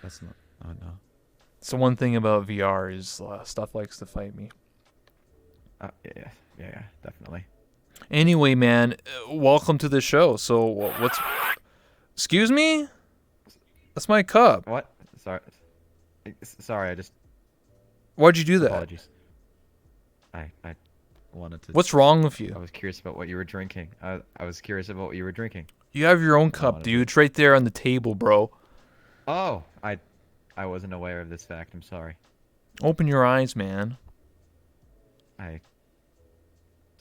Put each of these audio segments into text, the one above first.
That's not. Oh no. It's the one thing about VR is stuff likes to fight me. Yeah, yeah, yeah, definitely. Anyway, man, welcome to the show. So what's? Excuse me? That's my cup. What? Sorry, sorry. I just Why'd you do that? apologies. I wanted to. What's wrong with I you? was curious about what you were drinking. I was curious about what you were drinking. You have your own I cup, wanted dude. to. It's right there on the table, bro. Oh, I wasn't aware of this fact. I'm sorry. Open your eyes, man. I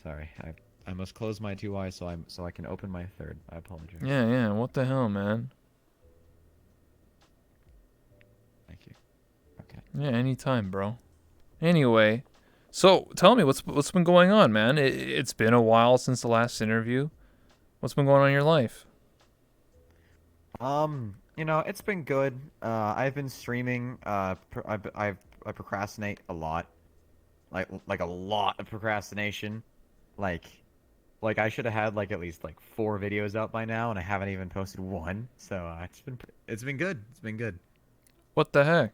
sorry. I must close my two eyes so I can open my third. I apologize. Yeah, yeah. What the hell, man? Thank you. Okay. Yeah, anytime, bro. Anyway, so tell me what's been going on, man. It's been a while since the last interview. What's been going on in your life? It's been good. I've been streaming. I procrastinate a lot. Like a lot of procrastination. Like like I should have had like at least like 4 videos out by now, and I haven't even posted one. So it's been good. It's been good. What the heck?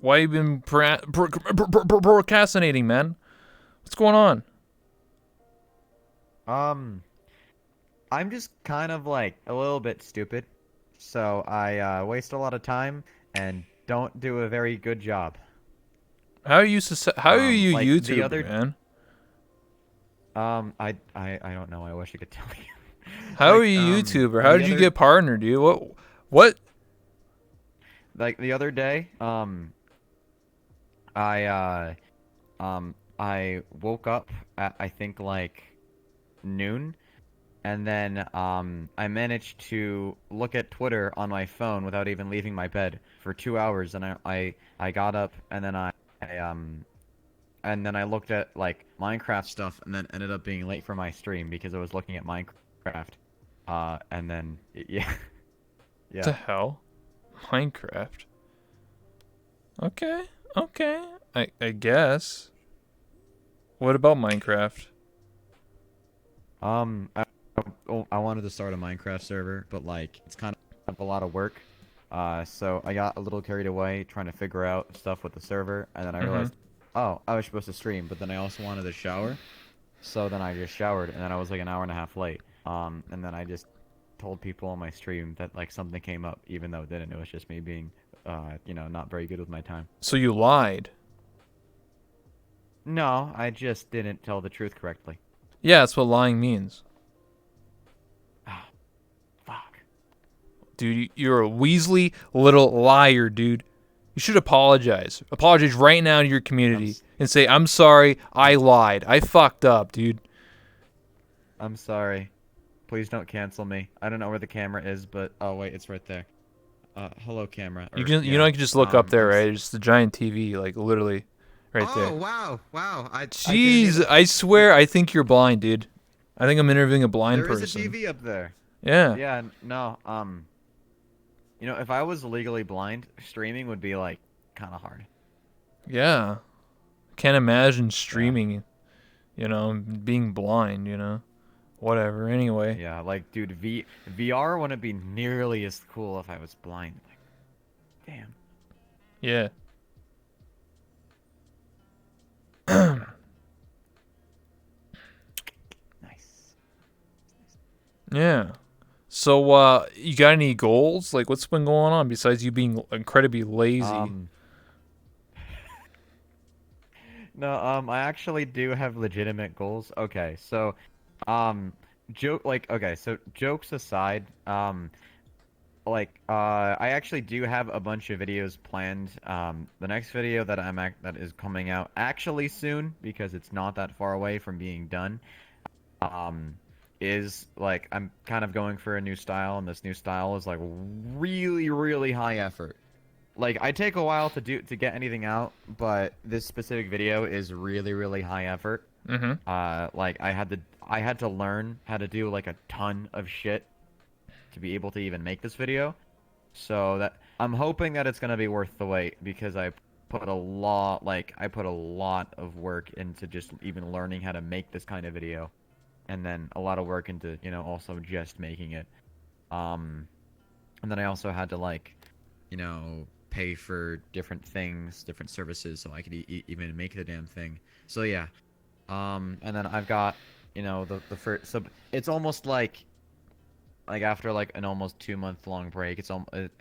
Why you been procrastinating, man? What's going on? Um, I'm just kind of like a little bit stupid, so I waste a lot of time and don't do a very good job. How are you Like the YouTuber, other man? I don't know. I wish I could tell you. How are you YouTuber? How The did you other get partnered, dude? What? like the other day, I I woke up at I think like noon, and then I managed to look at Twitter on my phone without even leaving my bed for 2 hours, and I got up, and then I looked at like Minecraft stuff, and then ended up being late for my stream because I was looking at Minecraft. And then yeah, The yeah. hell? Minecraft. Okay, okay. I guess. What about Minecraft? Um, I, I wanted to start a Minecraft server, but like it's kind of a lot of work. So I got a little carried away trying to figure out stuff with the server, and then I Mm-hmm. realized, oh, I was supposed to stream, but then I also wanted to shower. So then I just showered, and then I was like an hour and a half late. And then I just told people on my stream that like something came up, even though it didn't. It was just me being, not very good with my time. So you lied. No, I just didn't tell the truth correctly. Yeah, that's what lying means. Ah, fuck. Dude, you're a Weasley little liar, dude. You should apologize. Apologize right now to your I'm community s- and say, I'm sorry, I lied. I fucked up, dude. I'm sorry. Please don't cancel me. I don't know where the camera is, but oh wait, it's right there. Hello camera. You Or can, yeah. you can just look up there, I'm s right? It's the giant TV, like literally, right Oh, there. wow. Wow. I didn't Jeez, even I swear, I think you're blind, dude. I think I'm interviewing a blind There is a person. TV up there. Yeah, Yeah, no. If I was legally blind, streaming would be like kind of hard. yeah. Can't imagine Yeah. streaming, being blind, Whatever. Anyway, Yeah, like dude, VR wouldn't be nearly as cool if I was blind. Like, damn. yeah. Yeah. Nice. Yeah. So, you got any goals? Like, what's been going on besides you being incredibly lazy? Um No, I actually do have legitimate goals. Okay, so um jokes aside, I actually do have a bunch of videos planned. The next video that is coming out actually soon because it's not that far away from being done. Um, is like I'm kind of going for a new style, and this new style is like really, really high effort. Like I take a while to get anything out, but this specific video is really, really high effort. Mm-hmm. Like I had to learn how to do like a ton of shit to be able to even make this video. So that I'm hoping that it's gonna be worth the wait because I put a lot of work into just even learning how to make this kind of video, and then a lot of work into also just making it. Um, and then I also had to like, pay for different things, different services, so I could even make the damn thing. So yeah, and then I've got, the first. So it's almost like after like an almost 2 month long break,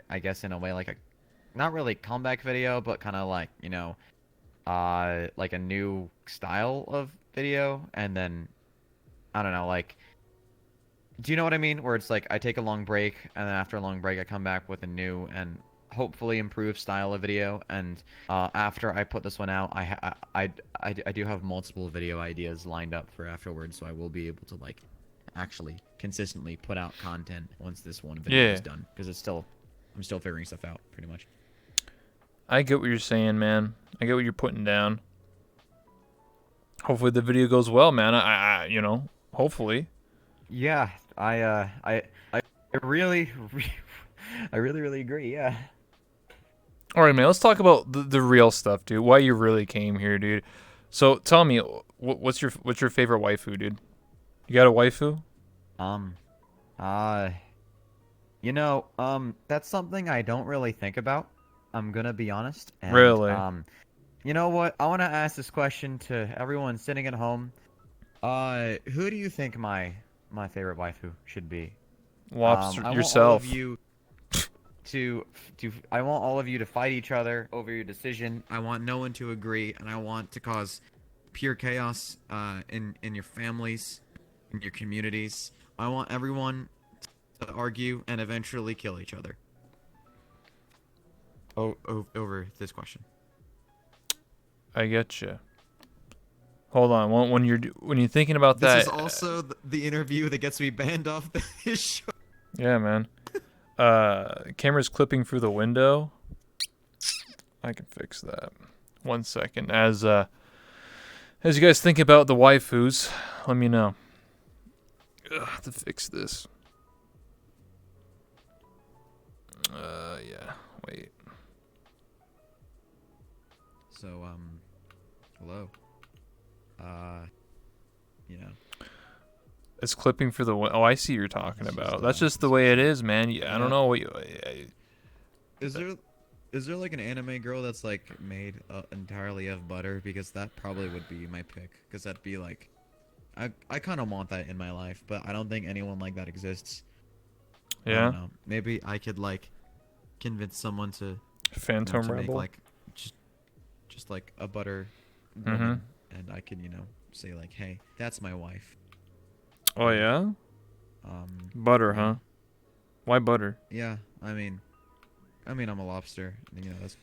I guess in a way like a not really comeback video, but kind of like like a new style of video, and then I don't know, like, do you know what I mean? Where it's like I take a long break, and then after a long break, I come back with a new and hopefully improved style of video. And after I put this one out, I do have multiple video ideas lined up for afterwards, so I will be able to like actually consistently put out content once this one video is Yeah. done, because I'm still figuring stuff out pretty much. I get what you're saying, man. I get what you're putting down. Hopefully the video goes well, man. Hopefully. Yeah, I really, I really agree. Yeah. All right, man. Let's talk about the real stuff, dude. Why you really came here, dude. So tell me, what's your favorite waifu, dude? You got a waifu? Um, uh, that's something I don't really think about. I'm gonna be honest. And Really? you know what? I want to ask this question to everyone sitting at home. Who do you think my favorite waifu should be? Lobster I want all of yourself. you to I want all of you to fight each other over your decision. I want no one to agree, and I want to cause pure chaos in your families, in your communities. I want everyone to argue and eventually kill each other. Over this question. I get you. Hold on. When you're thinking about This that, is also the interview that gets me banned off this show. yeah, man. Camera's clipping through the window. I can fix that. 1 second. As you guys think about the waifus, let me know. Ugh, I have to fix this. Yeah. Wait. So, hello. You know. It's clipping for the. Oh, I see what you're talking It's about. just, That's just the way it is, man. I don't yeah. know what you. Is there like an anime girl that's like made entirely of butter? Because that probably would be my pick. Because that'd be like, I kind of want that in my life, but I don't think anyone like that exists. I Yeah. don't know. Maybe I could like convince someone to Phantom to make Rebel. like just like a butter Mm-hmm. woman, and I can say like, hey, that's my wife. Oh yeah. Butter, Yeah. huh? Why butter? Yeah, I'm a lobster. That's kind of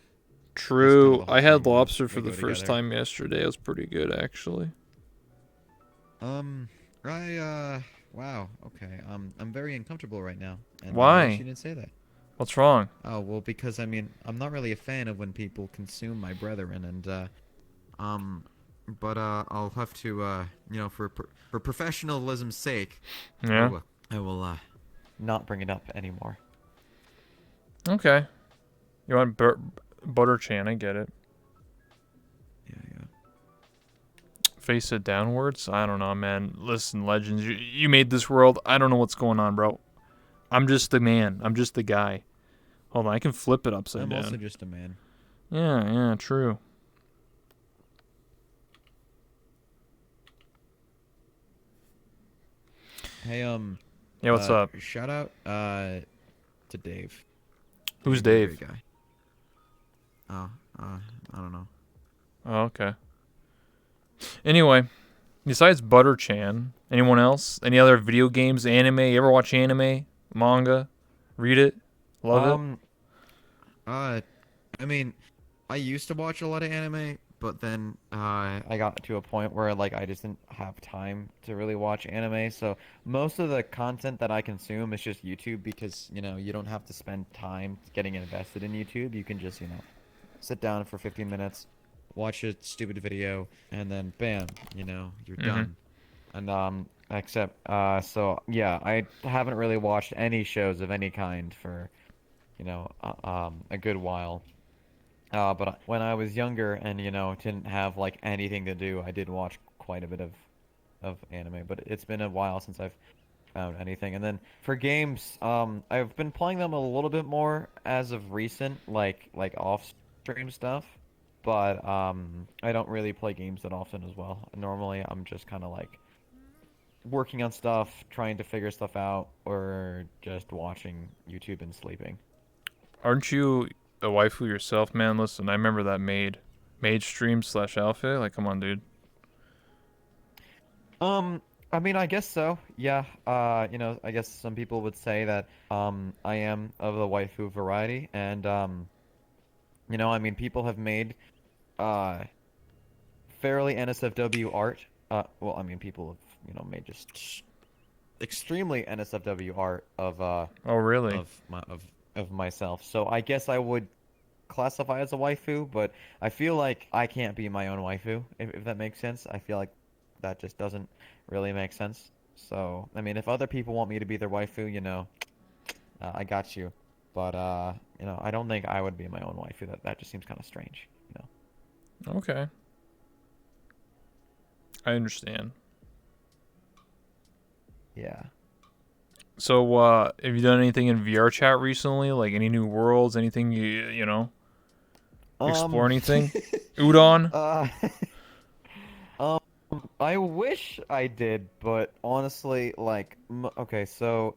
True. the whole I had thing. lobster We for the go first together. time yesterday. It was pretty good, actually. Wow. Okay. I'm very uncomfortable right now, and I wish Why? you didn't say that. What's wrong? Oh well, because I'm not really a fan of when people consume my brethren, and um, but I'll have to for professionalism's sake, Yeah. I will not bring it up anymore. Okay. You want butter chan? I get it. Yeah. Face it downwards. I don't know, man. Listen, legends. You made this world. I don't know what's going on, bro. I'm just the man. I'm just the guy. Hold on, I can flip it upside I'm down. also just a man. Yeah, true. Hey, Yeah, what's up? shout out to Dave. Who's He's a Dave? great guy. Oh, I don't know. Oh, okay. Anyway, besides Butter Chan, anyone else? Any other video games, anime? You ever watch anime, manga, read it, love it? Um, uh, I mean, I used to watch a lot of anime, but then I got to a point where like I just didn't have time to really watch anime. So most of the content that I consume is just YouTube, because you don't have to spend time getting invested in YouTube. You can just sit down for 15 minutes, watch a stupid video, and then bam, you're Mhm. done. And except so yeah, I haven't really watched any shows of any kind for a good while. But when I was younger and didn't have like anything to do, I did watch quite a bit of anime. But it's been a while since I've found anything. And then for games, I've been playing them a little bit more as of recent, like off stream stuff. But I don't really play games that often as well. Normally, I'm just kind of like working on stuff, trying to figure stuff out, or just watching YouTube and sleeping. Aren't you a waifu yourself, man? Listen, I remember that maid stream slash outfit. Like, come on, dude. Um, I mean, I guess so. Yeah. I guess some people would say that I am of the waifu variety, and I mean, people have made uh fairly NSFW art. Well, I mean, people have, made just extremely NSFW art Oh, really? of myself. So I guess I would classify as a waifu, but I feel like I can't be my own waifu, if that makes sense. I feel like that just doesn't really make sense. So, I mean, if other people want me to be their waifu, I got you. But I don't think I would be my own waifu. That just seems kind of strange. Okay. I understand. Yeah. So, have you done anything in VR chat recently? Like any new worlds? Anything you know? Explore Um, anything? Udon? uh, um, I wish I did, but honestly, like, okay, so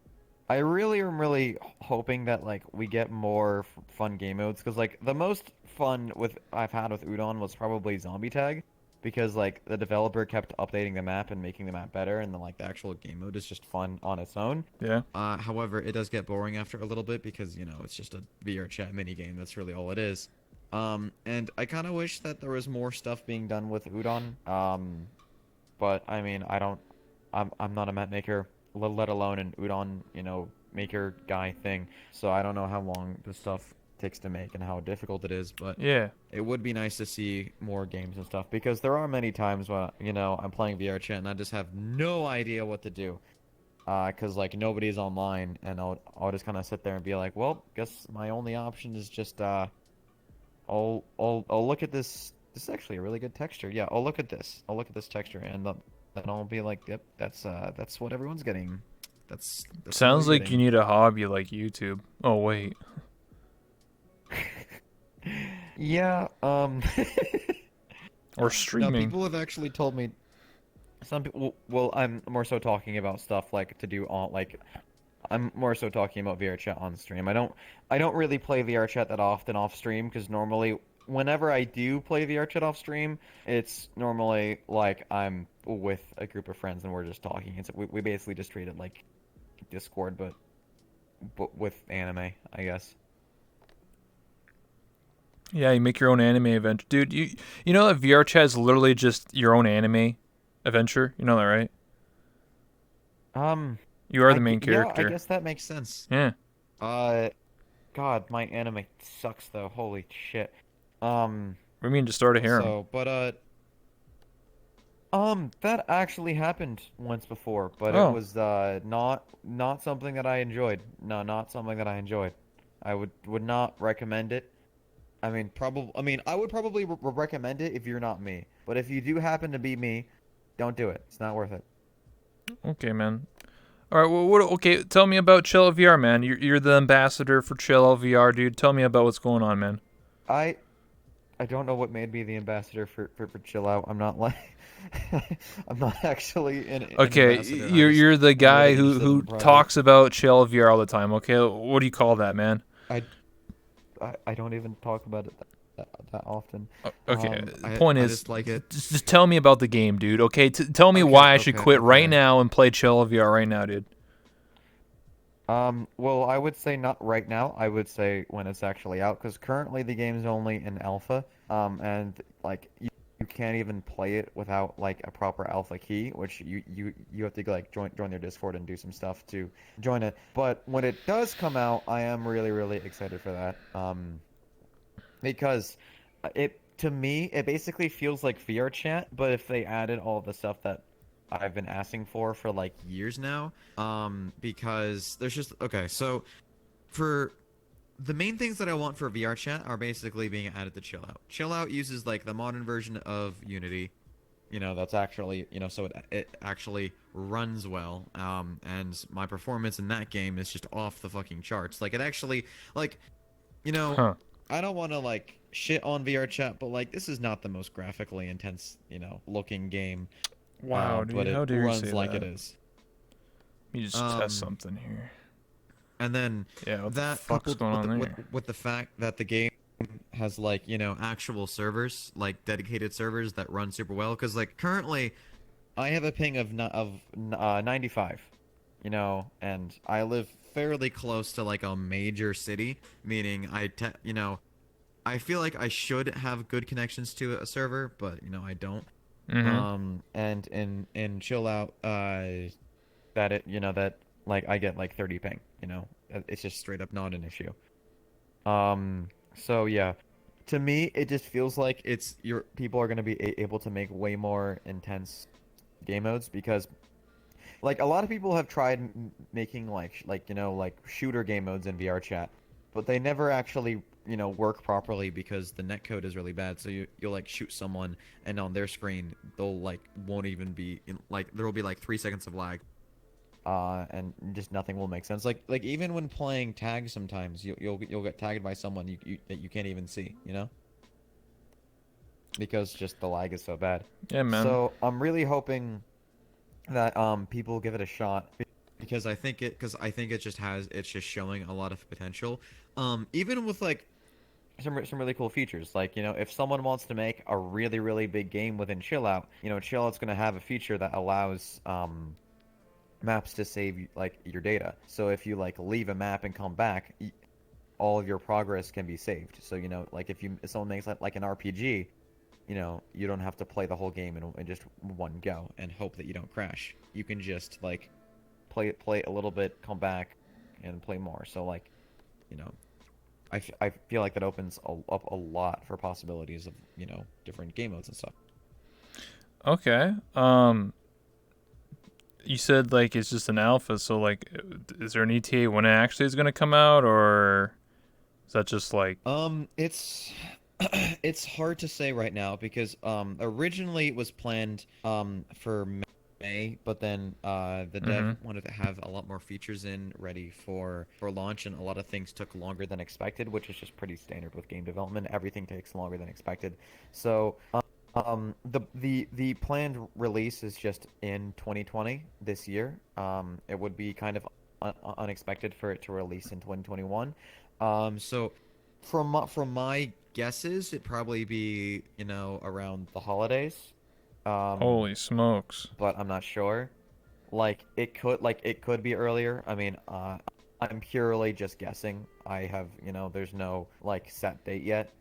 I really am really hoping that like we get more fun game modes because like the most fun with I've had with Udon was probably Zombie Tag because like the developer kept updating the map and making the map better, and then like the actual game mode is just fun on its own. Yeah. However, it does get boring after a little bit because, it's just a VR chat mini game. That's really all it is. And I kind of wish that there was more stuff being done with Udon. But I mean, I'm not a map maker, let alone an Udon, maker guy thing. So I don't know how long this stuff takes to make and how difficult it is, but Yeah. it would be nice to see more games and stuff because there are many times when, I'm playing VR chat and I just have no idea what to do. 'Cause like nobody's online and I'll just kind of sit there and be like, well, guess my only option is just I'll look at this. This is actually a really good texture. Yeah, I'll look at this. I'll look at this texture, and then I'll be like, yep, that's what everyone's getting. That's what they're Sounds like you getting. need a hobby like YouTube. Oh, wait. Yeah. Or No, streaming. people have actually told me. Some people. Well, I'm more so talking about stuff like to do on like. I'm more so talking about VR chat on stream. I don't really play VR chat that often off stream because normally whenever I do play VR chat off stream, it's normally like I'm with a group of friends and we're just talking. We basically just treat it like Discord, but with anime, I guess. Yeah, you make your own anime adventure. Dude, you know that VR chat is literally just your own anime adventure? You know that, right? Um, You are the main yeah, I character. guess that makes sense. Yeah. Uh, God, my anime sucks though. Holy shit. Um, We mean to start a harem. that actually happened once before, but it Oh. was not something that I enjoyed. No, not something that I enjoyed. I would not recommend it. I would probably recommend it if you're not me. But if you do happen to be me, don't do it. It's not worth it. Okay, man. All right. Well, okay, tell me about Chill VR, man. You're the ambassador for Chill VR, dude. Tell me about what's going on, man. I I don't know what made me the ambassador for Chill Out. I'm not like I'm not actually an Okay, ambassador. you're the I'm guy really who interested in who the project. talks about Chill VR all the time. Okay, what do you call that, man? I I don't even talk about it that often. Okay, the I point I is, just like it. just tell me about the game, dude. Okay, tell me Okay, why I should okay, quit right okay. now and play Chill VR right now, dude. Well, I would say not right now. I would say when it's actually out, because currently the game's only in alpha. And like you can't even play it without like a proper alpha key, which you have to like join their Discord and do some stuff to join it. But when it does come out, I am really really excited for that. Because it to me it basically feels like VR chat, but if they added all the stuff that I've been asking for like years now. Because there's just okay, so for the main things that I want for VR chat are basically being added to Chill Out. Chill Out uses like the modern version of Unity. that's actually, so it actually runs well. And my performance in that game is just off the fucking charts. Like it actually, like, you know, Huh. I don't want to like shit on VR chat, but like this is not the most graphically intense, looking game. Wow, But dude. it How dare you runs say like it that? is. Let me just test Um, something here. and then Yeah, what the that fuck's coupled going with on there? with the fact that the game has like, actual servers, like dedicated servers that run super well. Because like currently, I have a ping of 95, and I live fairly close to like a major city, meaning I feel like I should have good connections to a server, but I don't. Mm-hmm. And in chill out, that that like I get like 30 ping, it's just straight up not an issue. So yeah, to me, it just feels like it's your people are gonna be able to make way more intense game modes because like a lot of people have tried making like like shooter game modes in VR chat, but they never actually work properly because the netcode is really bad. So you'll like shoot someone and on their screen they'll like won't even be like there will be like 3 seconds of lag. And just nothing will make sense. Like even when playing tag, sometimes you'll get tagged by someone that you can't even see, because just the lag is so bad. Yeah, man. So I'm really hoping that people give it a shot because I think it's just showing a lot of potential. Even with like some really cool features. Like, if someone wants to make a really, really big game within Chill Out, Chill Out's gonna have a feature that allows maps to save like your data. So if you like leave a map and come back, all of your progress can be saved. So like if someone makes like an RPG, you don't have to play the whole game in just one go and hope that you don't crash. You can just like play a little bit, come back, and play more. So like, you know, I feel like that opens up a lot for possibilities of different game modes and stuff. Okay. You said like it's just an alpha, so like, is there an ETA when it actually is gonna come out, or is that just like? It's it's hard to say right now because originally it was planned for May, but then the dev Mm-hmm. wanted to have a lot more features in ready for launch, and a lot of things took longer than expected, which is just pretty standard with game development. Everything takes longer than expected. So the planned release is just in 2020 this year. It would be kind of unexpected for it to release in 2021. So from my guesses, it'd probably be, around the holidays. Um, Holy smokes. but I'm not sure. Like it could be earlier. I mean, I'm purely just guessing. I have, there's no like set date yet.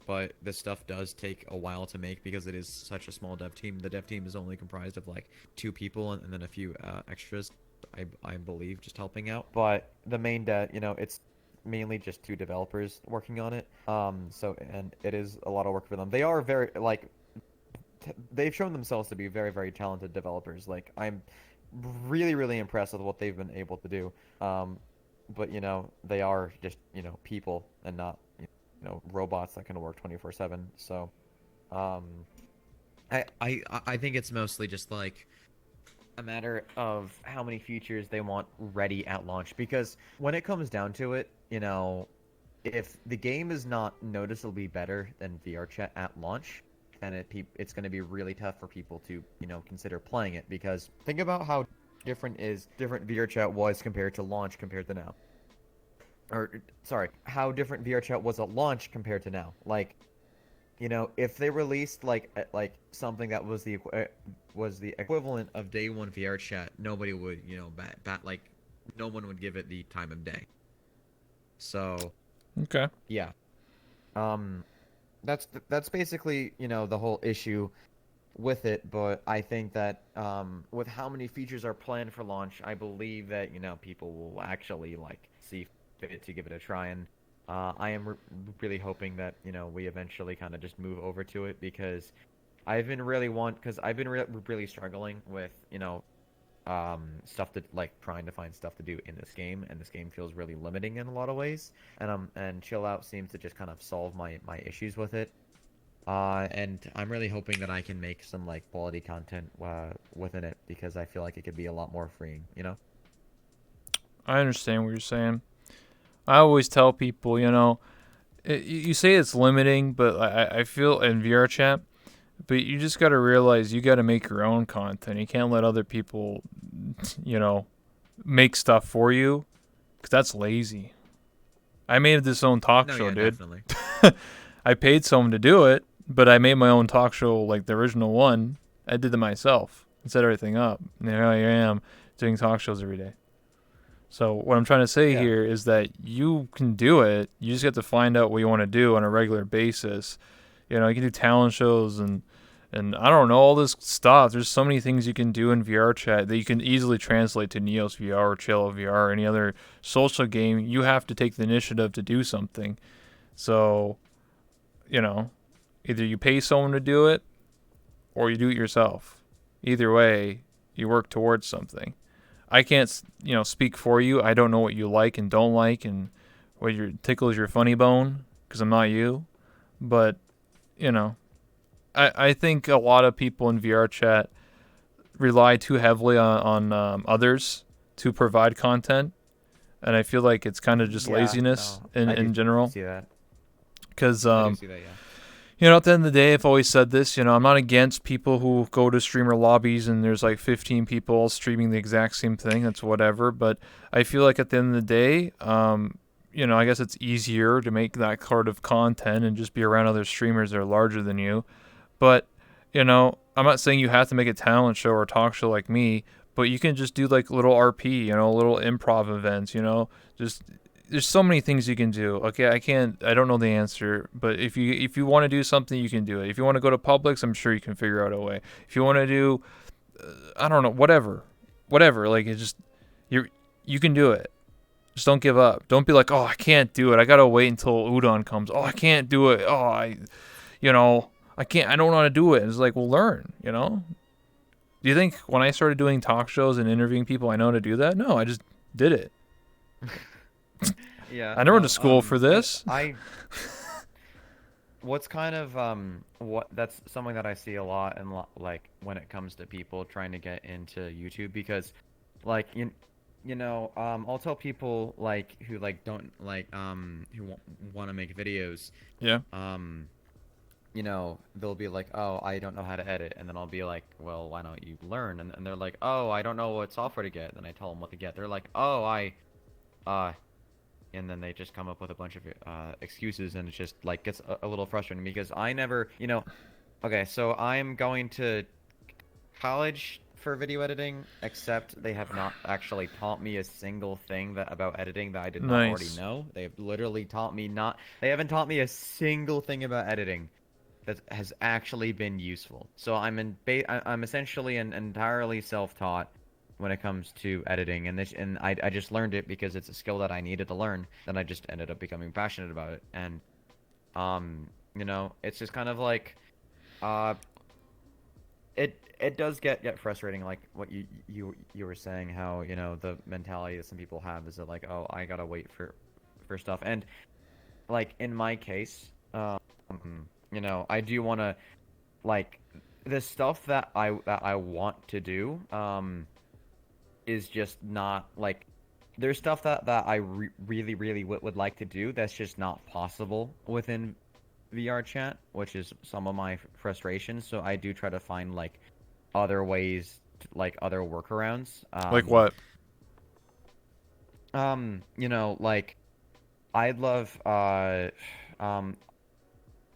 But this stuff does take a while to make because it is such a small dev team. The dev team is only comprised of like two people and then a few extras, I believe, just helping out. But the main dev, it's mainly just two developers working on it. So and it is a lot of work for them. They are very like they've shown themselves to be very, very talented developers. Like I'm really, really impressed with what they've been able to do. But they are just people and not robots that can work 24/7. So um, I think it's mostly just like a matter of how many features they want ready at launch. Because when it comes down to it, if the game is not noticeably better than VR chat at launch, then it's going to be really tough for people to consider playing it. Because think about how different VR chat was compared to launch compared to now. Or sorry, how different VR chat was at launch compared to now. Like, if they released like something that was the equivalent of day one VR chat, nobody would bat like no one would give it the time of day. So Okay. yeah, um, that's basically the whole issue with it. But I think that with how many features are planned for launch, I believe that people will actually like see fit to give it a try. And I am really hoping that we eventually kind of just move over to it because I've been really struggling with stuff to like trying to find stuff to do in this game, and this game feels really limiting in a lot of ways. And Chill Out seems to just kind of solve my issues with it. And I'm really hoping that I can make some like quality content within it because I feel like it could be a lot more freeing, you know? I understand what you're saying. I always tell people, you say it's limiting, but I feel in VR chat, but you just got to realize you got to make your own content. You can't let other people, you know, make stuff for you because that's lazy. I made this own talk No, show, yeah, dude. definitely. I paid someone to do it, but I made my own talk show like the original one. I did it myself and set everything up. And here I am doing talk shows every day. So what I'm trying to say Yeah. here is that you can do it. You just have to find out what you want to do on a regular basis. You can do talent shows and I don't know all this stuff. There's so many things you can do in VR chat that you can easily translate to Neos VR or Chill VR or any other social game. You have to take the initiative to do something. So, you know, either you pay someone to do it or you do it yourself. Either way, you work towards something. I can't, speak for you. I don't know what you like and don't like and what tickles your funny bone because I'm not you. But, you know, I think a lot of people in VR chat rely too heavily on others to provide content. And I feel like it's kind of just Yeah, laziness no, in general. see that. Because, I do see that, yeah. at the end of the day, I've always said this, I'm not against people who go to streamer lobbies and there's like 15 people all streaming the exact same thing. That's whatever. But I feel like at the end of the day, I guess it's easier to make that kind of content and just be around other streamers that are larger than you. But, I'm not saying you have to make a talent show or a talk show like me, but you can just do like little RP, little improv events, just there's so many things you can do. Okay, I don't know the answer, but if you want to do something, you can do it. If you want to go to Publix, I'm sure you can figure out a way. If you want to do I don't know, whatever, like it's just you can do it. Just don't give up. Don't be like, "Oh, I can't do it. I got to wait until udon comes." "Oh, I can't do it." "Oh, you know, I can't I don't want to do it." It's like, "Well, learn." Do you think when I started doing talk shows and interviewing people, I know how to do that? No, I just did it. Yeah, I never went to no, school for and this. what's kind of what that's something that I see a lot and like when it comes to people trying to get into YouTube because like I'll tell people like who like don't like who want to make videos Yeah. um they'll be like, "Oh, I don't know how to edit." And then I'll be like, "Well, why don't you learn?" And they're like, "Oh, I don't know what software to get." Then I tell them what to get. They're like, "Oh, uh and then they just come up with a bunch of excuses and it just like gets a little frustrating because I never, okay, so I'm going to college for video editing, except they have not actually taught me a single thing that about editing that I did not already Nice. know. They have literally taught me not, they haven't taught me a single thing about editing that has actually been useful. So I'm essentially an entirely self-taught when it comes to editing, and I just learned it because it's a skill that I needed to learn. Then I just ended up becoming passionate about it, and it's just kind of like uh it does get frustrating, like what you were saying, how the mentality that some people have is that like, oh, I gotta wait for stuff, and like in my case, I do want to like the stuff that I want to do is just not like there's stuff that I really would like to do that's just not possible within VR chat, which is some of my frustrations. So I do try to find like other ways, like other workarounds. Like what? Like I'd love um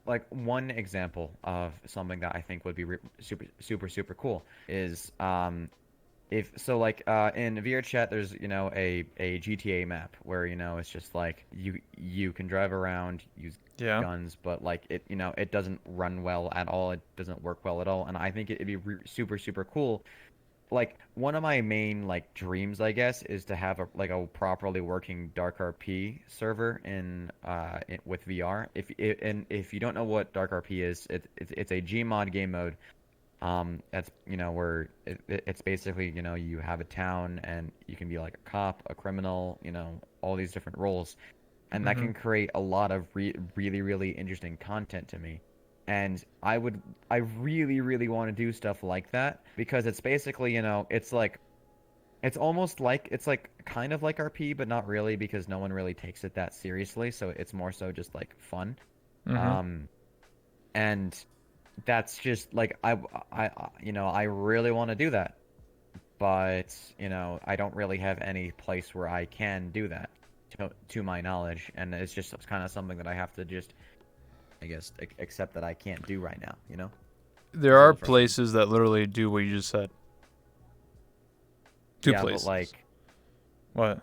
like one example of something that I think would be super cool is if so like in VR chat there's a GTA map where it's just like you can drive around, use Yeah. guns, but like it doesn't run well at all, it doesn't work well at all, and I think it'd be super cool. Like one of my main like dreams, I guess, is to have a properly working Dark RP server with VR. If you don't know what Dark RP is, it's a Gmod game mode. That's where it's basically you have a town and you can be like a cop, a criminal, all these different roles, and that Mm-hmm. can create a lot of really interesting content to me. And I really, really want to do stuff like that because it's basically, it's like, it's like kind of like RP, but not really because no one really takes it that seriously. So it's more so just like fun. Mm-hmm. Um, and that's just like, I really want to do that, but, I don't really have any place where I can do that to my knowledge. And it's kind of something that I have to just, I guess, accept that I can't do right now, There It's a are little frustrating. places that literally do what you just said. Two Yeah, but places. like What?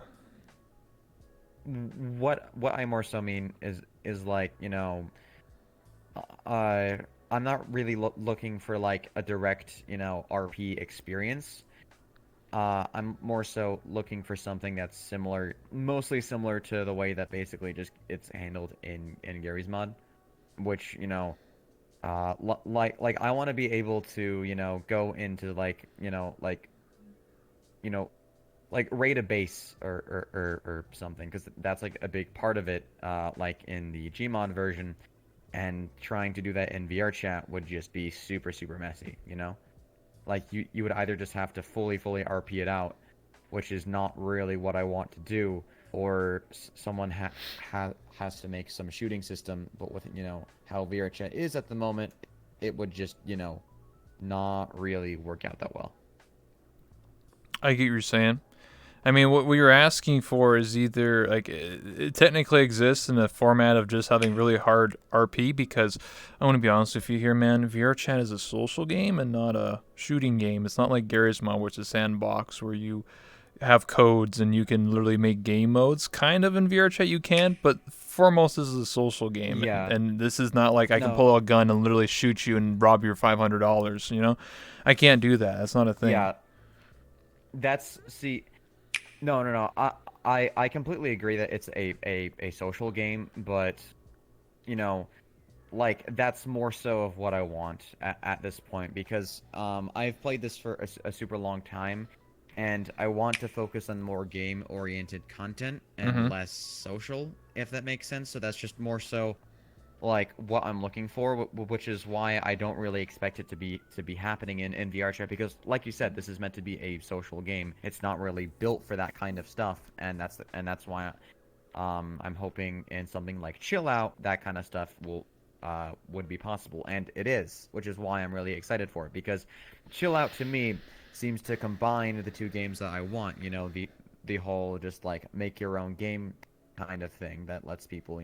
what I more so mean is like, uh I'm not really looking for like a direct, RP experience. I'm more so looking for something that's similar, mostly similar to the way that basically just it's handled in Gary's mod, which, like I want to be able to, go into like, you know, like raid a base or something, because that's like a big part of it, like in the Gmod version, and trying to do that in VR chat would just be super, super messy, like you would either just have to fully RP it out, which is not really what I want to do, or someone has to make some shooting system, but with, how VR chat is at the moment, it would just, not really work out that well. I get what you're saying. I mean, what we are asking for is either like it technically exists in the format of just having really hard RP, because I want to be honest with you here, man. VR chat is a social game and not a shooting game. It's not like Garry's Mod, which is a sandbox where you have codes and you can literally make game modes. Kind of in VR chat you can, but foremost this is a social game, Yeah, and this is not like I can no, pull out a gun and literally shoot you and rob your $500. I can't do that. That's not a thing. yeah, that's see, no, no, no. I completely agree that it's a social game, but, you know, like that's more so of what I want at this point, because I've played this for a super long time, and I want to focus on more game-oriented content and Mm-hmm. less social, if that makes sense. So that's just more so like what I'm looking for, which is why I don't really expect it to be happening in VR chat, because like you said, this is meant to be a social game. It's not really built for that kind of stuff, and that's why I'm hoping in something like chill out, that kind of stuff would be possible, and it is, which is why I'm really excited for it, because chill out to me seems to combine the two games that I want, the whole just like make your own game kind of thing that lets people,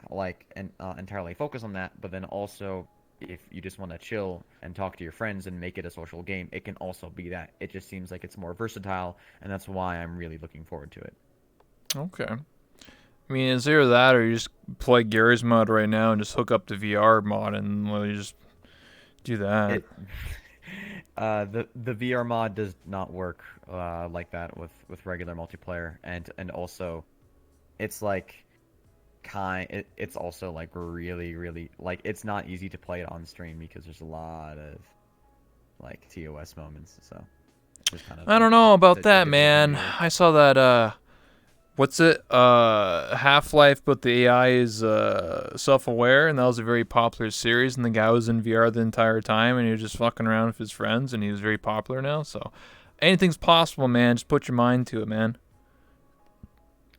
like and entirely focus on that, but then also if you just want to chill and talk to your friends and make it a social game, it can also be that. It just seems like it's more versatile, and that's why I'm really looking forward to it. Okay. I mean, is there that, or you just play Garry's Mod right now and just hook up the VR mod and literally just do that? It the VR mod does not work like that with regular multiplayer, and also it's like it's also like really, really, like it's not easy to play it on stream because there's a lot of like TOS moments, so it's just kind of I don't know about the that, difficulty man. meter. I saw that what's it? Half-Life, but the AI is self-aware, and that was a very popular series, and the guy was in VR the entire time, and he was just fucking around with his friends, and he was very popular now. So anything's possible, man. Just put your mind to it, man.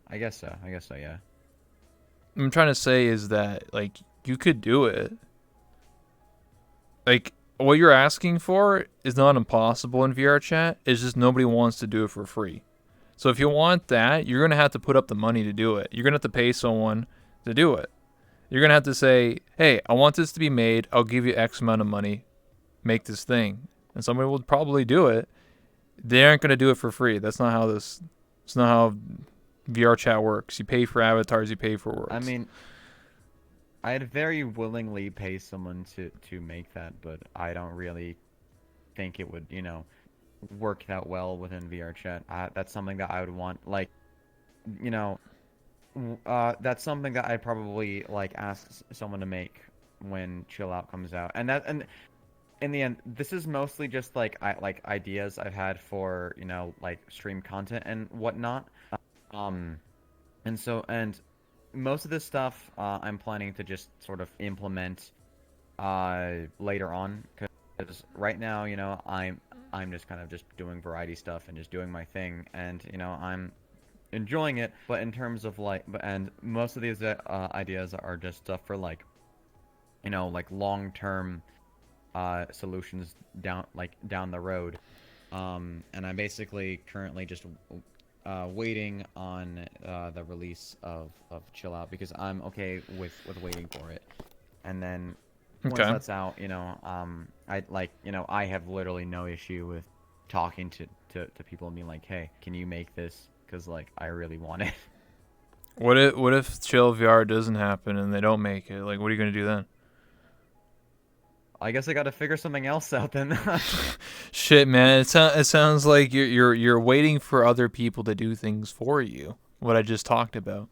I guess so. I guess so. Yeah. What I'm trying to say is that like you could do it. Like what you're asking for is not impossible in VR chat. It's just nobody wants to do it for free. So if you want that, you're gonna have to put up the money to do it. You're gonna have to pay someone to do it. You're gonna have to say, "Hey, I want this to be made. I'll give you X amount of money. Make this thing," and somebody will probably do it. They aren't gonna do it for free. That's not how this. It's not how VR chat works. You pay for avatars. You pay for I worlds. mean, I'd very willingly pay someone to make that, but I don't really think it would, work that well within VR chat. That's something that I would want, like, you know, that's something that I'd probably like ask someone to make when Chill Out comes out, and in the end, this is mostly just like ideas I've had for, like stream content and whatnot. Um, and most of this stuff I'm planning to just sort of implement later on, because right now, I'm just kind of just doing variety stuff and just doing my thing, and I'm enjoying it. But in terms of and most of these ideas are just stuff for like long term solutions down the road. And I'm basically currently just waiting on the release of Chill Out because I'm okay with waiting for it. And then once Okay. that's out, I have literally no issue with talking to people and being like, hey, can you make this? Because I really want it. What if Chill VR doesn't happen and they don't make it? Like, what are you gonna do then? I guess I got to figure something else out then. Shit, man. It sounds like you're waiting for other people to do things for you. What I just talked about.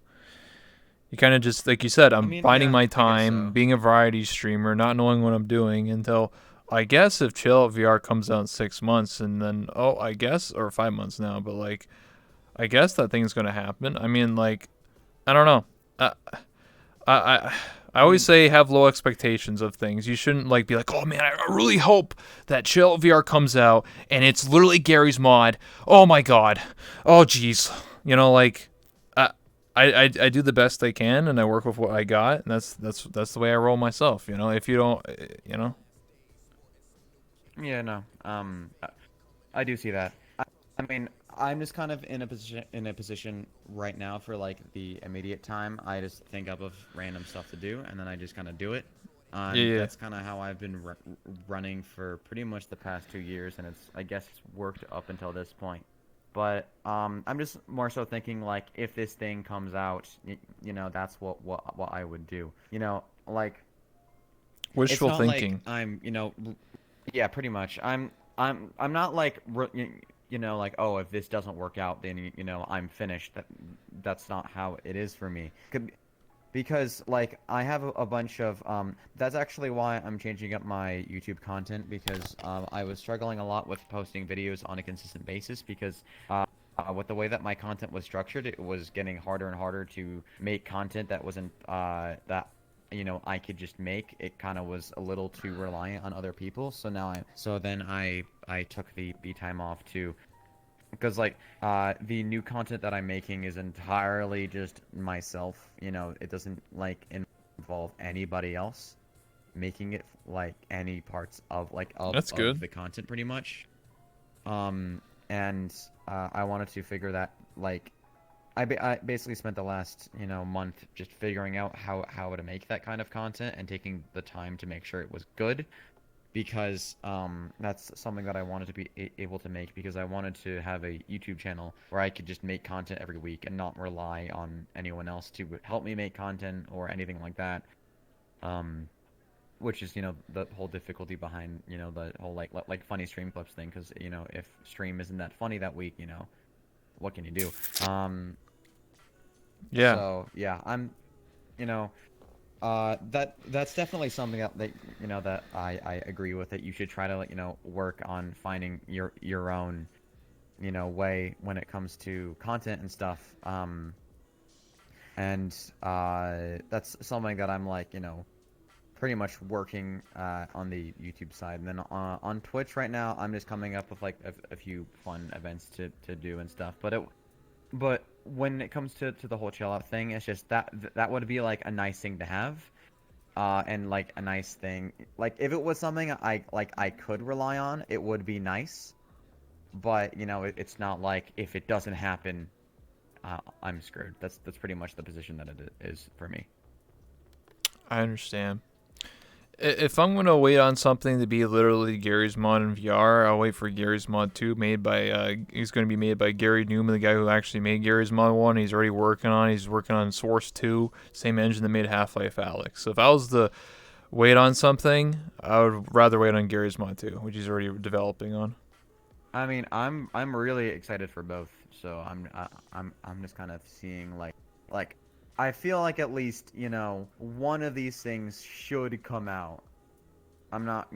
You kind of just like you said. I I'm mean, biding yeah, my I guess time, so. being a variety streamer, not knowing what I'm doing until I guess if Chill VR comes out in 6 months, and then I guess or 5 months now, but like I guess that thing's gonna happen. I mean, like I don't know. I I I I always mean, say have low expectations of things. You shouldn't like be like, oh man, I really hope that Chill VR comes out and it's literally Gary's mod. Oh my god. Oh jeez. Like I do the best I can and I work with what I got and that's the way I roll myself. If you don't, yeah, no. I do see that. I mean, I'm just kind of in a position right now for the immediate time. I just think up of random stuff to do, and then I just kind of do it. yeah, And yeah. that's kind of how I've been running for pretty much the past 2 years, and I guess it's worked up until this point. But I'm just more so thinking if this thing comes out, that's what I would do. It's Wishful not like thinking. yeah, pretty much. I'm not oh, if this doesn't work out, then I'm finished. That's not how it is for me. Because I have a bunch of that's actually why I'm changing up my YouTube content because I was struggling a lot with posting videos on a consistent basis because with the way that my content was structured, it was getting harder and harder to make content that wasn't that I could just make. It kind of was a little too reliant on other people. So then I took the time off to because the new content that I'm making is entirely just myself. It doesn't involve anybody else making it any parts of That's of good. the content pretty much. And I wanted to figure that I basically spent the last month just figuring out how to make that kind of content and taking the time to make sure it was good because that's something that I wanted to be able to make because I wanted to have a YouTube channel where I could just make content every week and not rely on anyone else to help me make content or anything like that. Um, which is the whole difficulty behind the whole funny stream clips thing because if stream isn't that funny that week, what can you do? Yeah. So yeah, I'm you know that's definitely something that I agree with that you should try to work on finding your own way when it comes to content and stuff. And that's something that I'm pretty much working on the YouTube side, and then on Twitch right now I'm just coming up with a few fun events to do and stuff. But when it comes to the whole chill out thing, it's just that would be a nice thing to have. And a nice thing. If it was something I could rely on, it would be nice. But it's not like if it doesn't happen, I'm screwed. That's pretty much the position that it is for me. I understand. If I'm gonna wait on something to be literally Gary's mod in VR, I'll wait for Gary's mod 2 made by he's gonna be made by Gary Newman, the guy who actually made Gary's mod 1. He's already working on it. He's working on Source 2, same engine that made Half-Life Alyx. So if I was to wait on something, I would rather wait on Gary's mod 2, which he's already developing on. I mean, I'm really excited for both. So I'm just kind of seeing like I feel like at least one of these things should come out. I'm not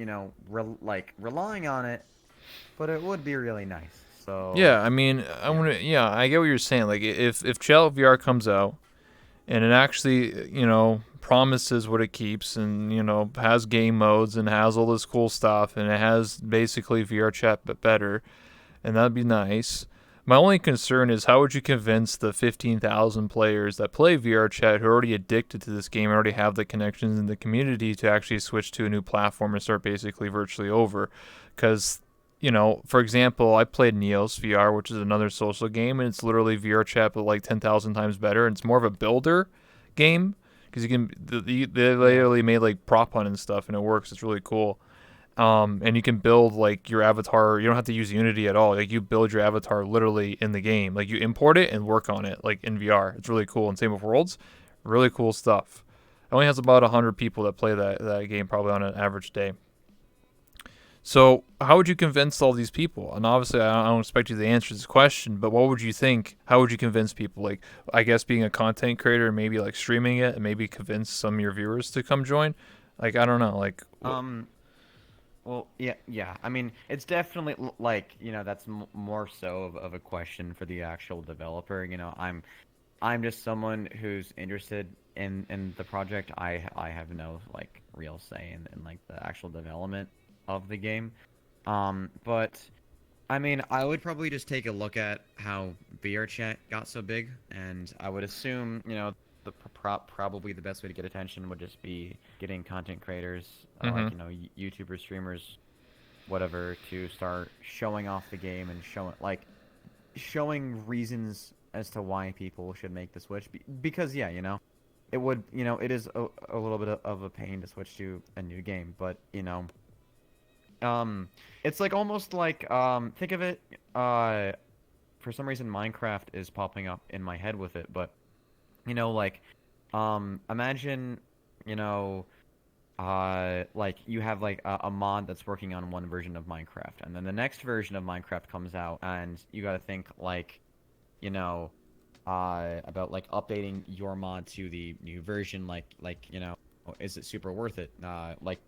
relying on it, but it would be really nice. So Yeah, I mean, yeah. I get what you're saying. Like if Chill VR comes out and it actually, promises what it keeps, and has game modes and has all this cool stuff, and it has basically VR chat but better, and that'd be nice. My only concern is how would you convince the 15,000 players that play VR chat who are already addicted to this game, already have the connections in the community to actually switch to a new platform and start basically virtually over? Because, for example, I played Neos VR, which is another social game, and it's literally VR chat but like 10,000 times better. And it's more of a builder game because they Yeah. literally made like prop hunt and stuff, and it works. It's really cool. And you can build like your avatar. You don't have to use Unity at all. Like you build your avatar literally in the game. Like you import it and work on it like in VR. It's really cool. And same with Worlds, really cool stuff. It only has about 100 people that play that game probably on an average day. So how would you convince all these people? And obviously, I don't expect you to answer this question, but what would you think? How would you convince people? Like, I guess being a content creator and maybe like streaming it and maybe convince some of your viewers to come join. Like, I don't know. Like, Um, well, yeah, yeah. I mean, it's definitely like, that's m more so of a question for the actual developer. I'm just someone who's interested in the project. I have no like real say in like the actual development of the game. But I mean, I would probably just take a look at how VR chat got so big, and I would assume, probably the best way to get attention would just be getting content creators, mm-hmm. like, YouTubers, streamers, whatever, to start showing off the game and showing reasons as to why people should make the switch. Because yeah, it is a little bit of a pain to switch to a new game, but um, it's like almost like think of it. For some reason, Minecraft is popping up in my head with it, but like, imagine, you know, like you have like a mod that's working on one version of Minecraft, and then the next version of Minecraft comes out, and you got to think like, you know, about like updating your mod to the new version, like is it super worth it? Like,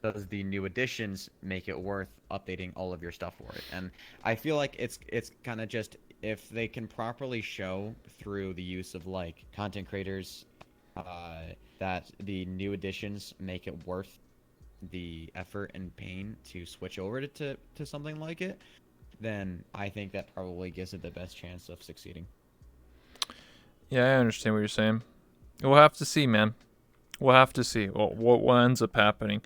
does the new additions make it worth updating all of your stuff for it? And I feel like it's kind of just if they can properly show through the use of like content creators, that the new additions make it worth the effort and pain to switch over to something like it, then I think that probably gives it the best chance of succeeding. Yeah, I understand what you're saying. We'll have to see, man. We'll have to see what ends up happening.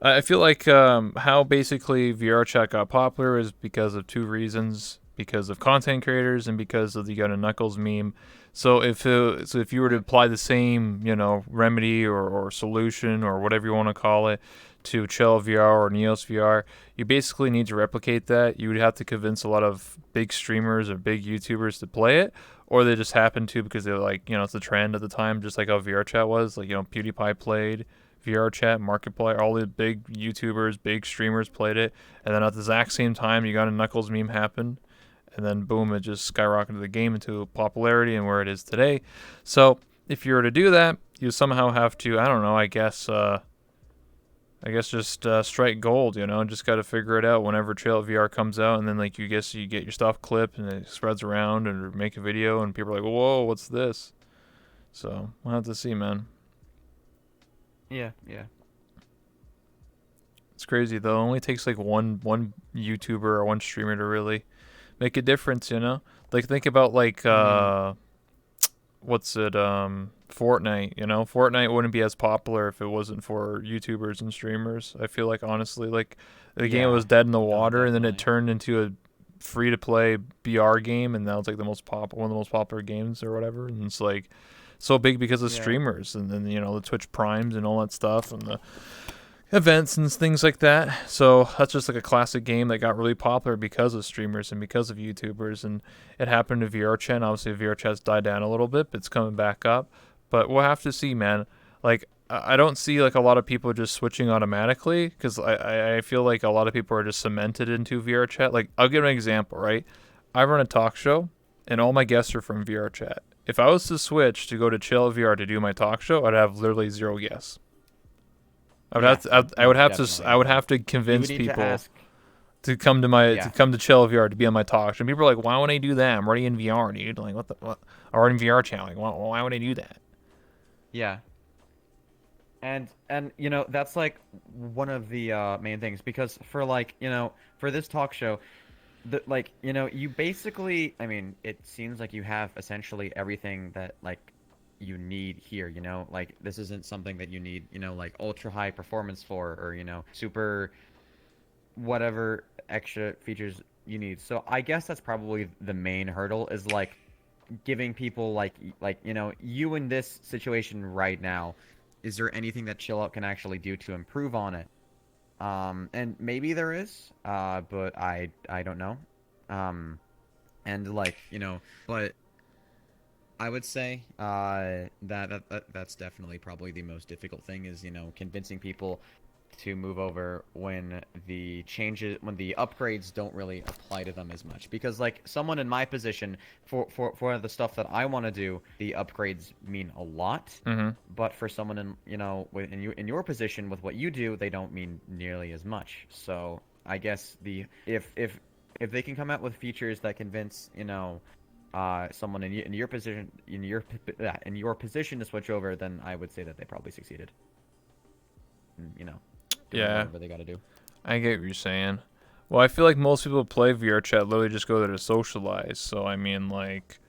I feel like how basically VR chat got popular is because of two reasons: because of content creators and because of the Gun and Knuckles meme. So if you were to apply the same remedy or solution or whatever you want to call it to Chill VR or Neos VR, you basically need to replicate that. You would have to convince a lot of big streamers or big YouTubers to play it, or they just happen to because they're like it's the trend at the time, just like how VR chat was. Like PewDiePie played VR chat, Markiplier, all the big YouTubers, big streamers played it, and then at the exact same time, you got a Knuckles meme happen, and then boom, it just skyrocketed the game into popularity and where it is today. So if you were to do that, you somehow have to, I don't know, I guess just strike gold, just got to figure it out whenever Trail VR comes out, and then like you get your stuff clipped and it spreads around and make a video, and people are like, whoa, what's this? So we'll have to see, man. Yeah, yeah. It's crazy though. It only takes like one YouTuber or one streamer to really make a difference. Like think about like Mm-hmm. what's it Fortnite. Fortnite wouldn't be as popular if it wasn't for YouTubers and streamers. I feel like honestly, like the game was Yeah. dead in the No, water, and then it definitely. turned into a free to play BR game, and now it's like one of the most popular games or whatever, and it's like so big because of Yeah. streamers, and then the Twitch Primes and all that stuff, and the events and things like that. So that's just like a classic game that got really popular because of streamers and because of YouTubers. And it happened to VRChat. Obviously, VRChat's died down a little bit, but it's coming back up. But we'll have to see, man. Like, I don't see like a lot of people just switching automatically because I feel like a lot of people are just cemented into VRChat. Like, I'll give an example, right? I run a talk show, and all my guests are from VRChat. If I was to switch to go to Chill VR to do my talk show, I'd have literally zero guests. I would Yeah. have to. I would No, have to. definitely. I would have to You would convince need to people ask. to come to my to Yeah. come to Chill VR to be on my talk show. And people are like, "Why would I do that? I'm already in VR, dude. Like, what the what? Or in VR chat. Like, why would I do that?" Yeah. And you know, that's like one of the main things because for like, you know, for this talk show, the like, you know, you basically, I mean, it seems like you have essentially everything that like you need here, you know? Like this isn't something that you need, you know, like ultra high performance for or, you know, super whatever extra features you need. So I guess that's probably the main hurdle is like giving people like you know you in this situation right now, is there anything that chill out can actually do to improve on it? And maybe there is, but I don't know. And like you know, but I would say that's definitely probably the most difficult thing is, you know, convincing people to move over when the upgrades don't really apply to them as much. Because like someone in my position, for the stuff that I want to do, the upgrades mean a lot. Mm-hmm. But for someone in, you know, in your position with what you do, they don't mean nearly as much. So I guess if they can come out with features that convince, you know, someone in your position in your position to switch over, then I would say that they probably succeeded. You know, doing Yeah, whatever they got to do. I get what you're saying. Well, I feel like most people who play VR chat literally just go there to socialize. So I mean, like,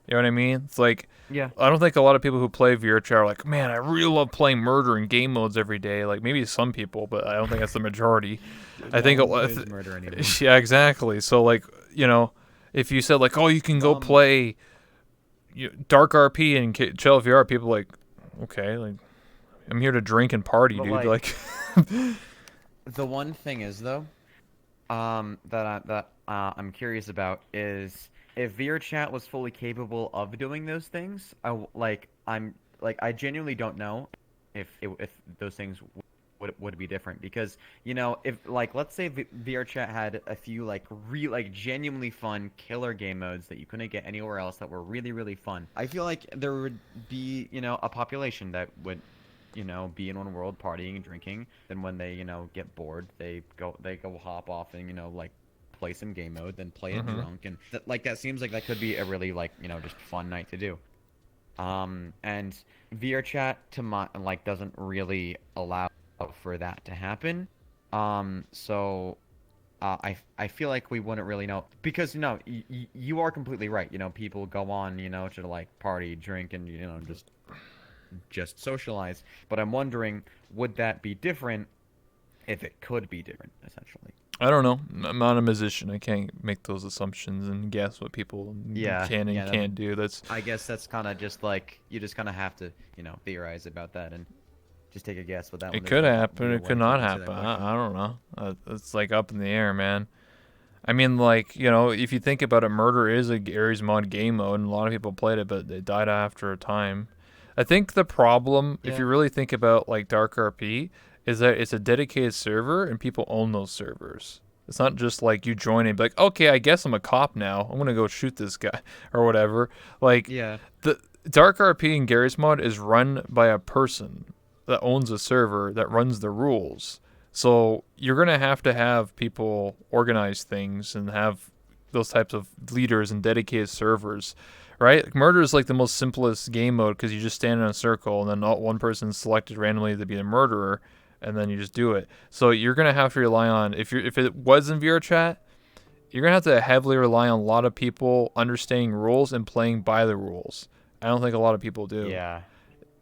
you know what I mean? It's like Yeah. I don't think a lot of people who play VR chat are like, man, I really love playing murder in game modes every day. Like maybe some people, but I don't think that's the majority. I No think, one plays murder anymore. yeah, exactly. So like, you know, if you said like, oh, you can go play Dark RP and chill VR, people are like, okay, like I'm here to drink and party, But dude. like Like, the one thing is though, I'm curious about is if VRChat was fully capable of doing those things. I genuinely don't know if those things would be different because you know if like let's say VRChat had a few like genuinely fun killer game modes that you couldn't get anywhere else that were really fun. I feel like there would be, you know, a population that would, you know, be in one world partying and drinking. Then when they, you know, get bored, they go hop off and, you know, like play some game mode, then play it mm-hmm. drunk, and that seems like that could be a really like, you know, just fun night to do. And VR chat to my like doesn't really allow for that to happen. So I feel like we wouldn't really know because no, you are completely right. You know, people go on, you know, to like party, drink, and you know just socialize. But I'm wondering, would that be different if it could be different, essentially? I don't know. I'm not a musician. I can't make those assumptions and guess what people Yeah, can and yeah. can't do. That's I guess that's kind of just like you just kind of have to, you know, theorize about that and just take a guess with that one. it There's could no happen. real It could way to not answer that happen. question. I don't know. It's like up in the air, man. I mean, like, you know, if you think about it, Murder is a Ares mod game mode, and a lot of people played it, but they died after a time. I think the problem, if you Yeah. really think about like Dark RP, is that it's a dedicated server and people own those servers. It's not just like you join and be like, okay, I guess I'm a cop now. I'm gonna go shoot this guy or whatever. Like Yeah. the Dark RP and Garry's mod is run by a person that owns a server that runs the rules. So you're gonna to have people organize things and have those types of leaders and dedicated servers, right? Like murder is like the most simplest game mode because you just stand in a circle and then not one person's selected randomly to be the murderer, and then you just do it. So you're gonna have to rely on if it was in VR chat, you're gonna have to heavily rely on a lot of people understanding rules and playing by the rules. I don't think a lot of people do. Yeah.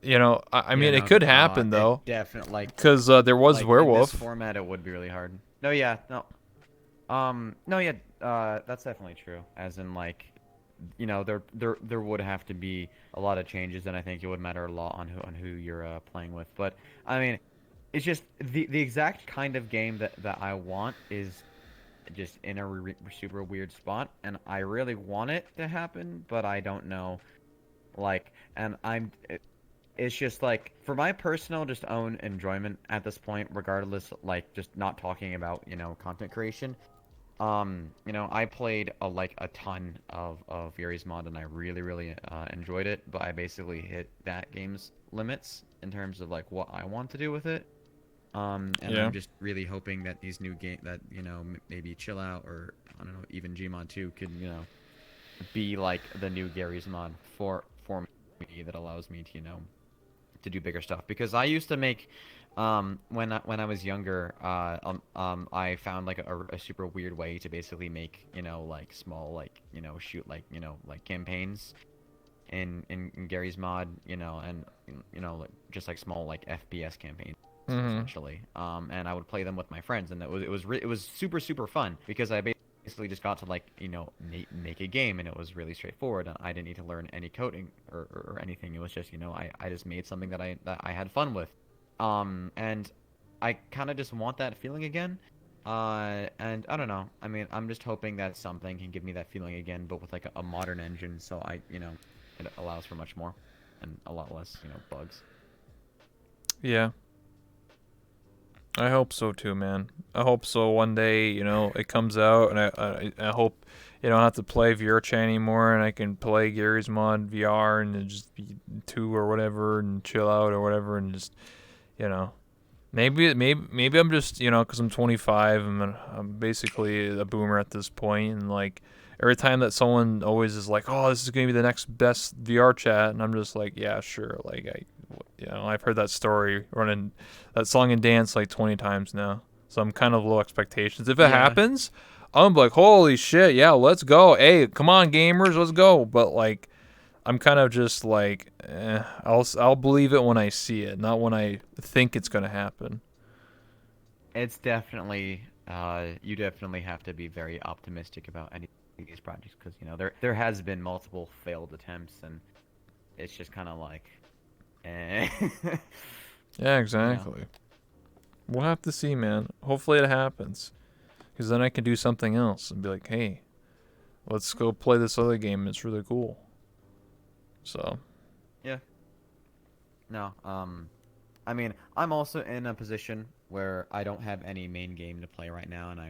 You know, I Yeah, mean, it no, could happen it though, definitely because there was like in this werewolf. format it would be really hard. No, yeah, no. No, yeah, that's definitely true. As in like, you know, there would have to be a lot of changes, and I think it would matter a lot on who you're playing with. But I mean, it's just the exact kind of game that I want is just in a super weird spot, and I really want it to happen, but I don't know. Like, and it's just like for my personal just own enjoyment at this point, regardless, like just not talking about, you know, content creation. You know, I played a ton of Fury's mod and I really enjoyed it, but I basically hit that game's limits in terms of like what I want to do with it. And Yeah. I'm just really hoping that these new game that, you know, maybe Chill Out or I don't know, even Gmod 2 could, you know, be like the new Gary's mod for me that allows me to, you know, to do bigger stuff because I used to make when I was younger I found like a super weird way to basically make like small like shoot like like campaigns in Gary's mod and like, just like small like FPS campaigns Mm-hmm. essentially and I would play them with my friends and it was super super fun because I basically just got to like make a game and it was really straightforward and I didn't need to learn any coding or anything. It was just I just made something that I had fun with and I kind of just want that feeling again and I don't know, I mean I'm just hoping that something can give me that feeling again but with like a modern engine so I it allows for much more and a lot less bugs. Yeah, I hope so too, man. I hope so one day, it comes out, and I hope you don't have to play VRChat anymore, and I can play Gary's Mod VR and it just be two or whatever, and chill out or whatever, and just you know, maybe I'm just because I'm 25, I'm basically a boomer at this point, and like every time that someone always is like, oh, this is gonna be the next best VR chat, and I'm just like, yeah, sure, like I've heard that story running that song and dance like 20 times now. So I'm kind of low expectations. If it Yeah. happens, I'm like, holy shit, yeah, let's go. Hey, come on, gamers, let's go. But like, I'm kind of just like, I'll believe it when I see it, not when I think it's gonna happen. It's definitely you definitely have to be very optimistic about any of these projects because there has been multiple failed attempts and it's just kind of like eh. Yeah, you know. exactly. We'll have to see, man. Hopefully it happens, because then I can do something else and be like, hey, let's go play this other game. It's really cool. So Yeah. No. I mean, I'm also in a position where I don't have any main game to play right now and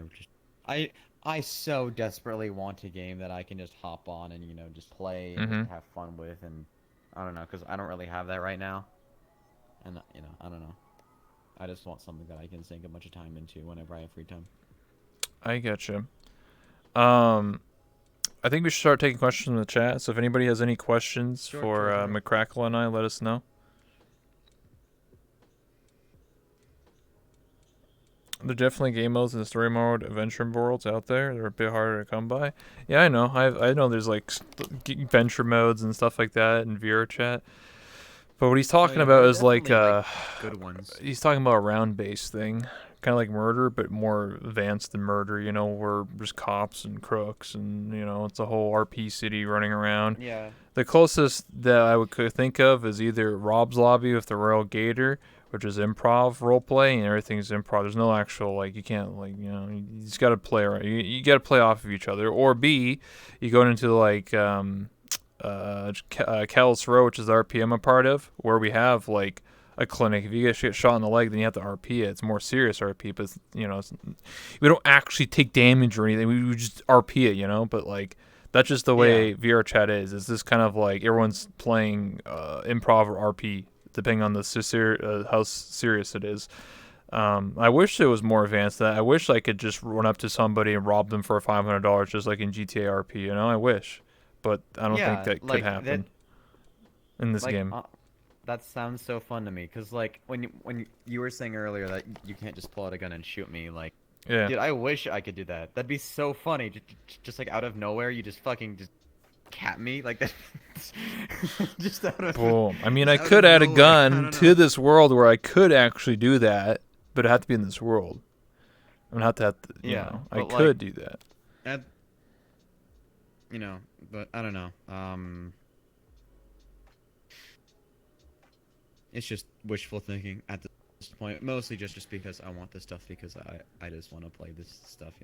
I I so desperately want a game that I can just hop on and just play and just mm-hmm. have fun with and I don't know because I don't really have that right now and I don't know. I just want something that I can sink a bunch of time into whenever I have free time. I get you. Um, I think we should start taking questions in the chat. So if anybody has any questions Sure, for sure, sure. Macrackle and I, let us know. There are definitely game modes and story mode adventure worlds out there. They're a bit harder to come by. Yeah, I know. I know there's like venture modes and stuff like that in VRChat. But what he's No, talking yeah, there about are is like definitely like good ones. he's talking about a round based thing, kind of like murder, but more advanced than murder. Where there's cops and crooks, and it's a whole RP city running around. Yeah. The closest that I could think of is either Rob's Lobby with the Royal Gator, which is improv roleplay, and everything's improv. There's no actual like you can't like you just got to play around. You got to play off of each other. Or B, you go into like Callus Row, which is the RP I'm a part of, where we have like a clinic. If you get shot in the leg, then you have to RP it. It's more serious RP, but we don't actually take damage or anything. We just RP it, But like that's just the Yeah. way VR chat is. It's this kind of like everyone's playing improv or RP, depending on how serious it is. I wish it was more advanced than that. I wish I could just run up to somebody and rob them for $500, just like in GTA RP. I wish, but I don't think Yeah, that could like that happen in this like game. that sounds so fun to me because like when you were saying earlier that you can't just pull out a gun and shoot me like Yeah. dude, I wish I could do that. That'd be so funny. Just like out of nowhere, you just fucking just cap me like that. just out of Boom. I mean, just I out could of add a nowhere. I gun don't to know. this world where I could actually do that, but it had to be in this world. I would have to, Yeah, I but like could do that. at but I don't know. It's just wishful thinking at this point. Mostly just because I want this stuff because I just want to play this stuff.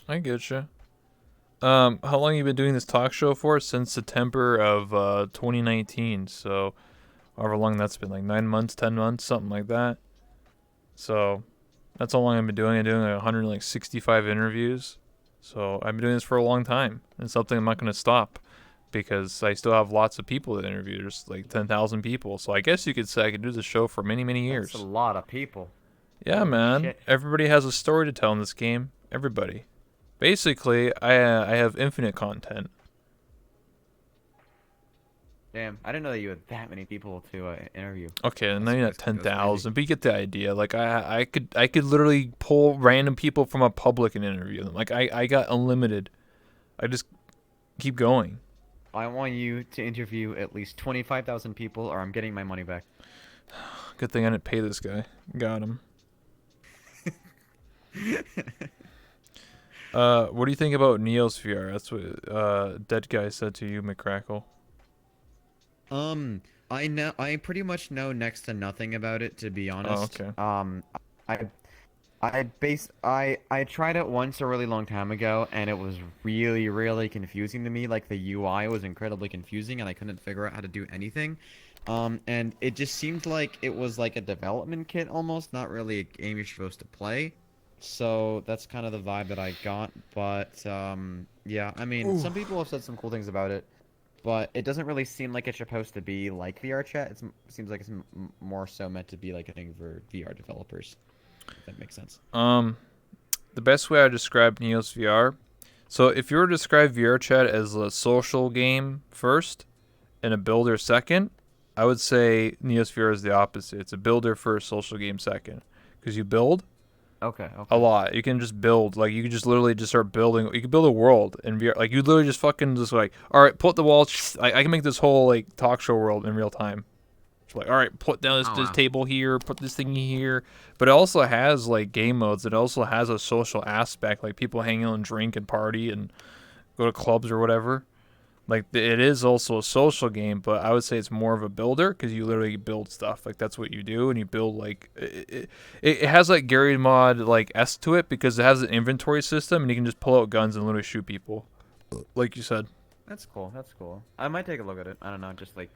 I get you. How long you been doing this talk show for? Since September of 2019. So, however long that's been, like 9 months, 10 months, something like that. So, that's how long I've been doing. I'm doing like 165 interviews. So I've been doing this for a long time. It's something I'm not going to stop because I still have lots of people to interview. There's like 10,000 people. So I guess you could say I could do the show for many, many That's a years. lot of people. Yeah, Holy man. shit. Everybody has a story to tell in this game. Everybody. Basically, I have infinite content. Damn, I didn't know that you had that many people to interview. Okay, and maybe not ten That's crazy. thousand, but you get the idea. Like I could literally pull random people from a public and interview them. Like I got unlimited. I just keep going. I want you to interview at least 25,000 people, or I'm getting my money back. Good thing I didn't pay this guy. Got him. What do you think about Neo's VR? That's what Dead Guy said to you, Macrackle. Um, I pretty much know next to nothing about it, to be Oh, honest. okay. I I tried it once a really long time ago, and it was really, really confusing to me. Like the UI was incredibly confusing, and I couldn't figure out how to do anything. And it just seemed like it was like a development kit almost, not really a game you're supposed to play. So that's kind of the vibe that I got. But yeah, I mean, Ooh. some people have said some cool things about it, but it doesn't really seem like it's supposed to be like VR chat. It seems like it's more so meant to be like a thing for VR developers. If that makes sense. Um, the best way I describe Neo's VR. So if you were to describe VR chat as a social game first and a builder second, I would say Neo's VR is the opposite. It's a builder first, social game second, because you build Okay, a okay. lot. You can just build. Like you can just literally just start building. You can build a world in VR. Like you literally just fucking just like, all right, put the wall. I can make this whole like talk show world in real time. It's like, all right, put down Oh this wow. table here, put this thing here. But it also has like game modes. It also has a social aspect, like people hang out and drink and party and go to clubs or whatever. Like it is also a social game, but I would say it's more of a builder because you literally build stuff. Like that's what you do, and you build like it has like Gary mod like s to it because it has an inventory system, and you can just pull out guns and literally shoot people, like you said. That's cool. That's cool. I might take a look at it. I don't know, just like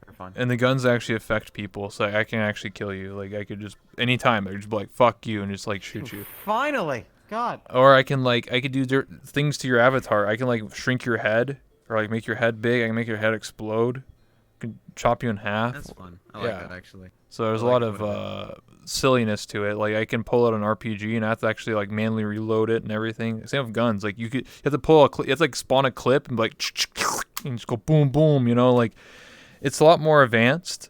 for fun. And the guns actually affect people, so I can actually kill you. Like I could just anytime I could just be like fuck you and just like shoot you. Finally! God. Or I could do things to your avatar. I can like shrink your head or like make your head big. I can make your head explode. I can chop you in half. That's fun. I like Yeah. that actually. So I there's a like lot it of quite a bit. silliness to it. Like I can pull out an RPG and I have to actually like manually reload it and everything. Same with guns. Like you have to pull you have to like spawn a clip and be like and just go boom boom. You know, like it's a lot more advanced.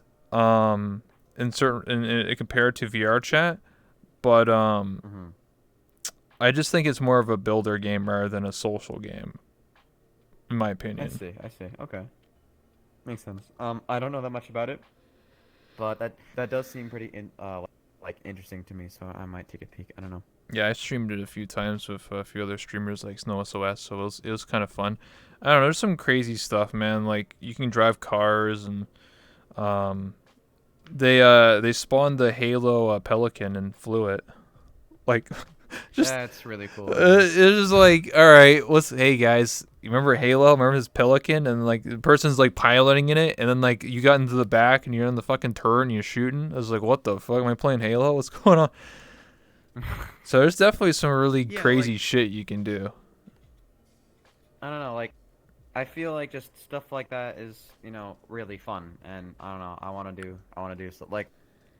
Compared to VR chat, but Hmm. I just think it's more of a builder game rather than a social game, in my I opinion. see. I see. Okay. Makes sense. I don't know that much about it, but that does seem pretty like interesting to me, so I might take a peek. I don't know. Yeah, I streamed it a few times with a few other streamers like Snow SOS, so it was kind of fun. I don't know, there's some crazy stuff, man. Like you can drive cars and um, they spawned the Halo Pelican and flew it. Like just That's really cool, I guess. it's just like all right, hey guys, you remember Halo? Remember his Pelican and like the person's like piloting in it, and then like you got into the back and you're in the fucking turret and you're shooting. I was like, what the fuck? Am I playing Halo? What's going on? So there's definitely some really Yeah, like crazy shit you can do. I don't know, like I feel like just stuff like that is, really fun, and I don't know, I want to do so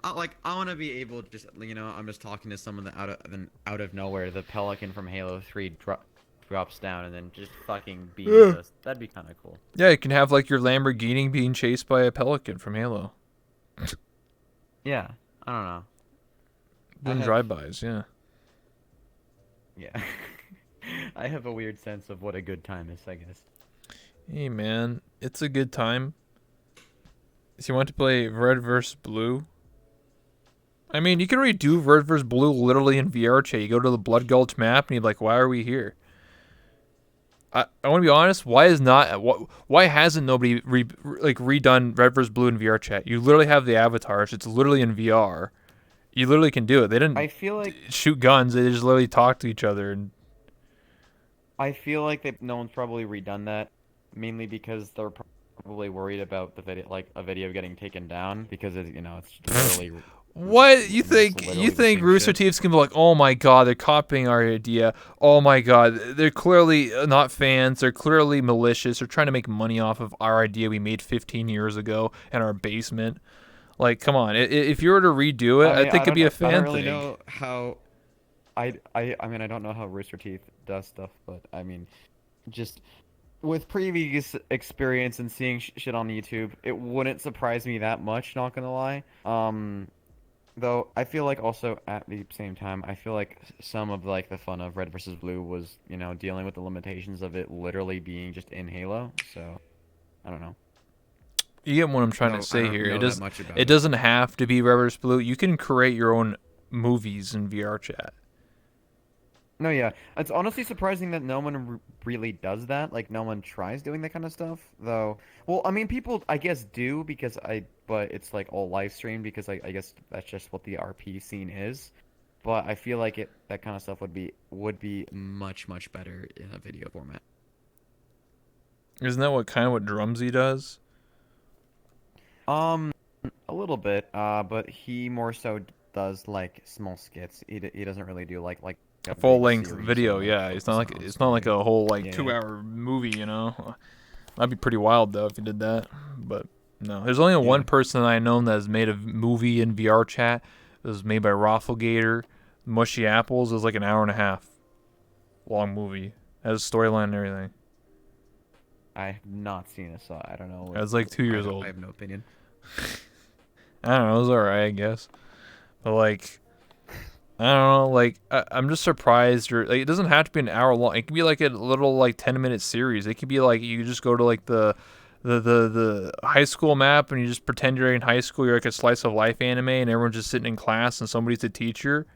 I want to be able to just, I'm just talking to someone that out of nowhere, the Pelican from Halo 3 drops down and then just fucking beams Yeah. us. That'd be kind of cool. Yeah, you can have like your Lamborghini being chased by a Pelican from Halo. Yeah, I don't know. I Doing have, drive-bys, yeah. yeah. I have a weird sense of what a good time is, I guess. Hey man, it's a good time. If you want to play Red vs. Blue, I mean, you can already do Red vs. Blue literally in VR chat. You go to the Blood Gulch map and you're like, why are we here? I want to be honest. Why hasn't nobody redone Red vs. Blue in VR chat? You literally have the avatars. It's literally in VR. You literally can do it. They didn't I feel like shoot guns. They just literally talk to each other. And no one's probably redone that, mainly because they're probably worried about the video, like a video getting taken down, because it's literally what you it's think? You literally the think same Rooster shit. Teeth's gonna be like, oh my god, they're copying our idea. Oh my god, they're clearly not fans. They're clearly malicious. They're trying to make money off of our idea we made 15 years ago in our basement. Like, come on. If you were to redo it, I I mean, think it'd be a I don't fan really thing. know how I mean, I don't know how Rooster Teeth does stuff, but I mean, just with previous experience and seeing shit on YouTube, it wouldn't surprise me that much, not gonna lie. Though I feel like also at the same time, I feel like some of like the fun of Red versus Blue was, you know, dealing with the limitations of it literally being just in Halo. So I don't know. You get what I'm trying to I say don't here. know that much It about it. doesn't have to be Reverse Blue. You can create your own movies in VR chat. No, yeah. It's honestly surprising that no one really does that. Like, no one tries doing that kind of stuff, though. Well, I mean, people, I guess, do because but it's like all live streamed because I guess that's just what the RP scene is. But I feel like that kind of stuff would be much, much better in a video format. Isn't that what Drumsy does? Um, a little bit, but he more so does like small skits. He doesn't really do like a A full big length series or video, like yeah. focus on It's not like story. a whole like Yeah. 2 hour movie, you know. That'd be pretty wild though if you did that. But no, there's only one Yeah. person that I know that has made a movie in VR chat. It was made by Rafflegator. Mushy Apples. It was like an hour and a half long movie. It has a storyline and everything. I have not seen it, so I don't know. It was like 2 years I old. have no opinion. I don't know. It was alright, I guess. But like, I don't know. Like, I'm just surprised. Or like, it doesn't have to be an hour long. It can be like a little like 10-minute series. It could be like you just go to like the high school map and you just pretend you're in high school. You're like a slice of life anime, and everyone's just sitting in class and somebody's the teacher.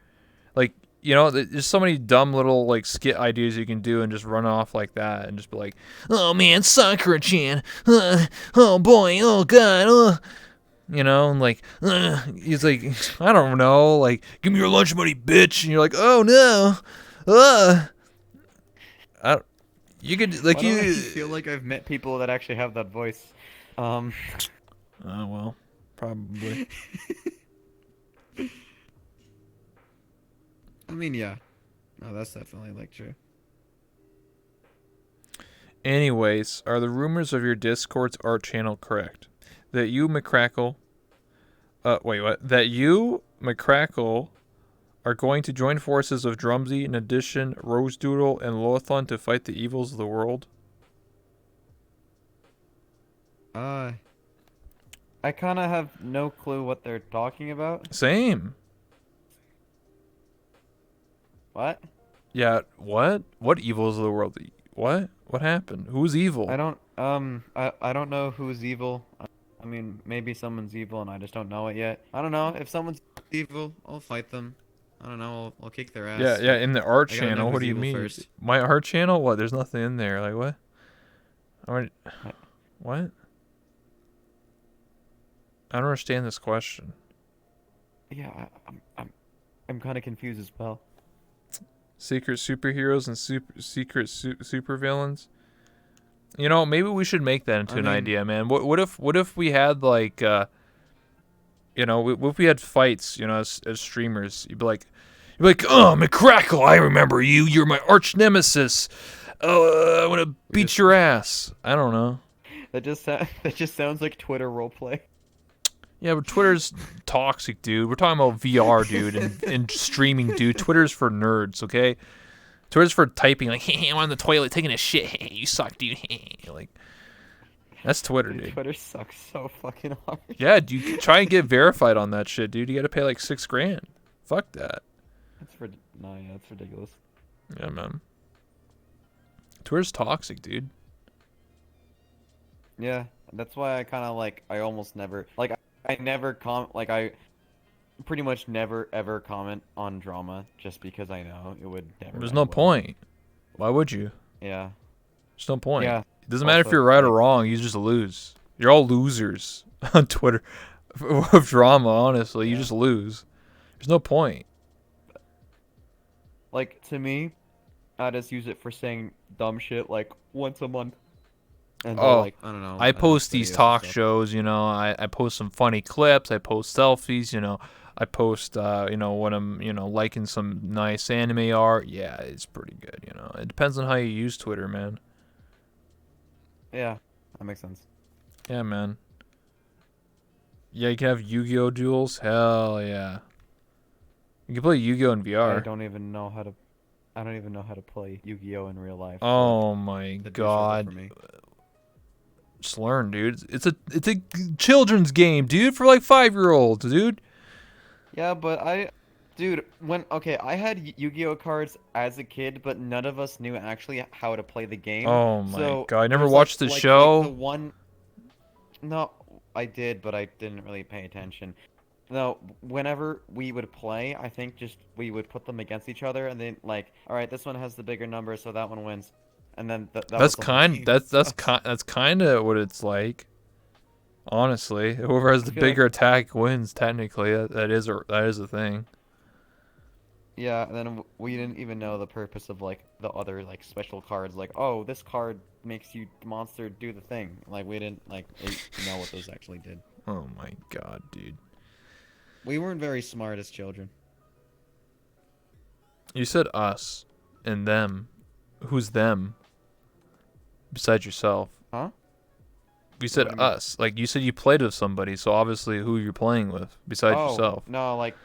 Like, you know, there's so many dumb little like skit ideas you can do and just run off like that and just be like, oh man, Sakura-chan, oh boy, oh god, you know, and like, he's like, I don't know, like, give me your lunch money, bitch, and you're like, oh no, I, you could like Why do I you. feel like I've met people that actually have that voice? Um, Oh well, probably. I mean, yeah. No, that's definitely like true. Anyways, are the rumors of your Discord's art channel correct? That you, Macrackle, wait, what? That you, Macrackle, are going to join forces with Drumsy, in addition, Rose Doodle, and Lothon to fight the evils of the world? Uh, I kind of have no clue what they're talking about. Same. What? Yeah, what? What evils of the world? What? What happened? Who's evil? I don't know who's evil. I mean, maybe someone's evil and I just don't know it yet. I don't know. If someone's evil, I'll fight them. I don't know. I'll kick their Yeah, ass. yeah, But in the art I gotta know channel. What who's do you evil mean? first. My art channel? What? There's nothing in there. Like, what? Alright. I- What? I don't understand this question. Yeah, I'm kind of confused as well. Secret superheroes and secret supervillains. You know, maybe we should make that into I an mean, idea, man. What if we had like you know, what if we had fights, you know, as streamers? You'd be like, "Oh, Macrackle, I remember you. You're my arch nemesis. Oh, I want to we beat just your ass." I don't know. that just sounds like Twitter roleplay. Yeah, but Twitter's toxic, dude. We're talking about VR, dude, and streaming, dude. Twitter's for nerds, okay? Twitter's for typing, like, hey, I'm on the toilet taking a shit. Hey, you suck, dude. Like, that's Twitter, Dude, dude. Twitter sucks so fucking hard. Yeah, dude, try and get verified on that shit, dude. You gotta pay like $6,000. Fuck that. No, yeah, that's ridiculous. Yeah, man. Twitter's toxic, dude. Yeah, that's why I kind of like I almost never like I never I pretty much never ever comment on drama just because I know it would never There's end no well. point. Why would you? Yeah. There's no point. Yeah. It doesn't matter if Also, you're right or like, wrong. You just lose. You're all losers on Twitter of drama. Honestly, you yeah. just lose. There's no point. Like to me, I just use it for saying dumb shit like once a month. And they'll Oh, like I don't know, I announce post these videos and talk stuff. shows. You know, I post some funny clips. I post selfies. You know, I post you know, when I'm, you know, liking some nice anime art. Yeah, it's pretty good. You know, it depends on how you use Twitter, man. Yeah, that makes sense. Yeah, man. Yeah, you can have Yu-Gi-Oh duels. Hell yeah. You can play Yu-Gi-Oh in I VR. don't even know how to I don't even know how to play Yu-Gi-Oh in real life. So Oh my That'd be a struggle for god. me. Just learn, dude. It's a children's game, dude, for like 5-year-olds, dude. yeah, but dude, I had Yu-Gi-Oh cards as a kid, but none of us knew actually how to play the game. Oh my So god. I never there's like watched the like the show. one. No, I did, but I didn't really pay attention. No, whenever we would play, I think just we would put them against each other, and then like, all right, this one has the bigger number, so that one wins, and then that was That's the whole kind game. that's So that's kind of what it's like. Honestly, whoever has I the feel like, bigger attack wins. Technically, that is a thing. yeah, and then we didn't even know the purpose of like the other like special cards, like, oh, this card makes you monster do the thing. Like we didn't like know what those actually did. Oh my god, dude. We weren't very smart as children. You said us and them. Who's them? Besides yourself. Huh? You What said do you mean? us. Like you said you played with somebody, so obviously who you're playing with besides Oh, yourself. no, like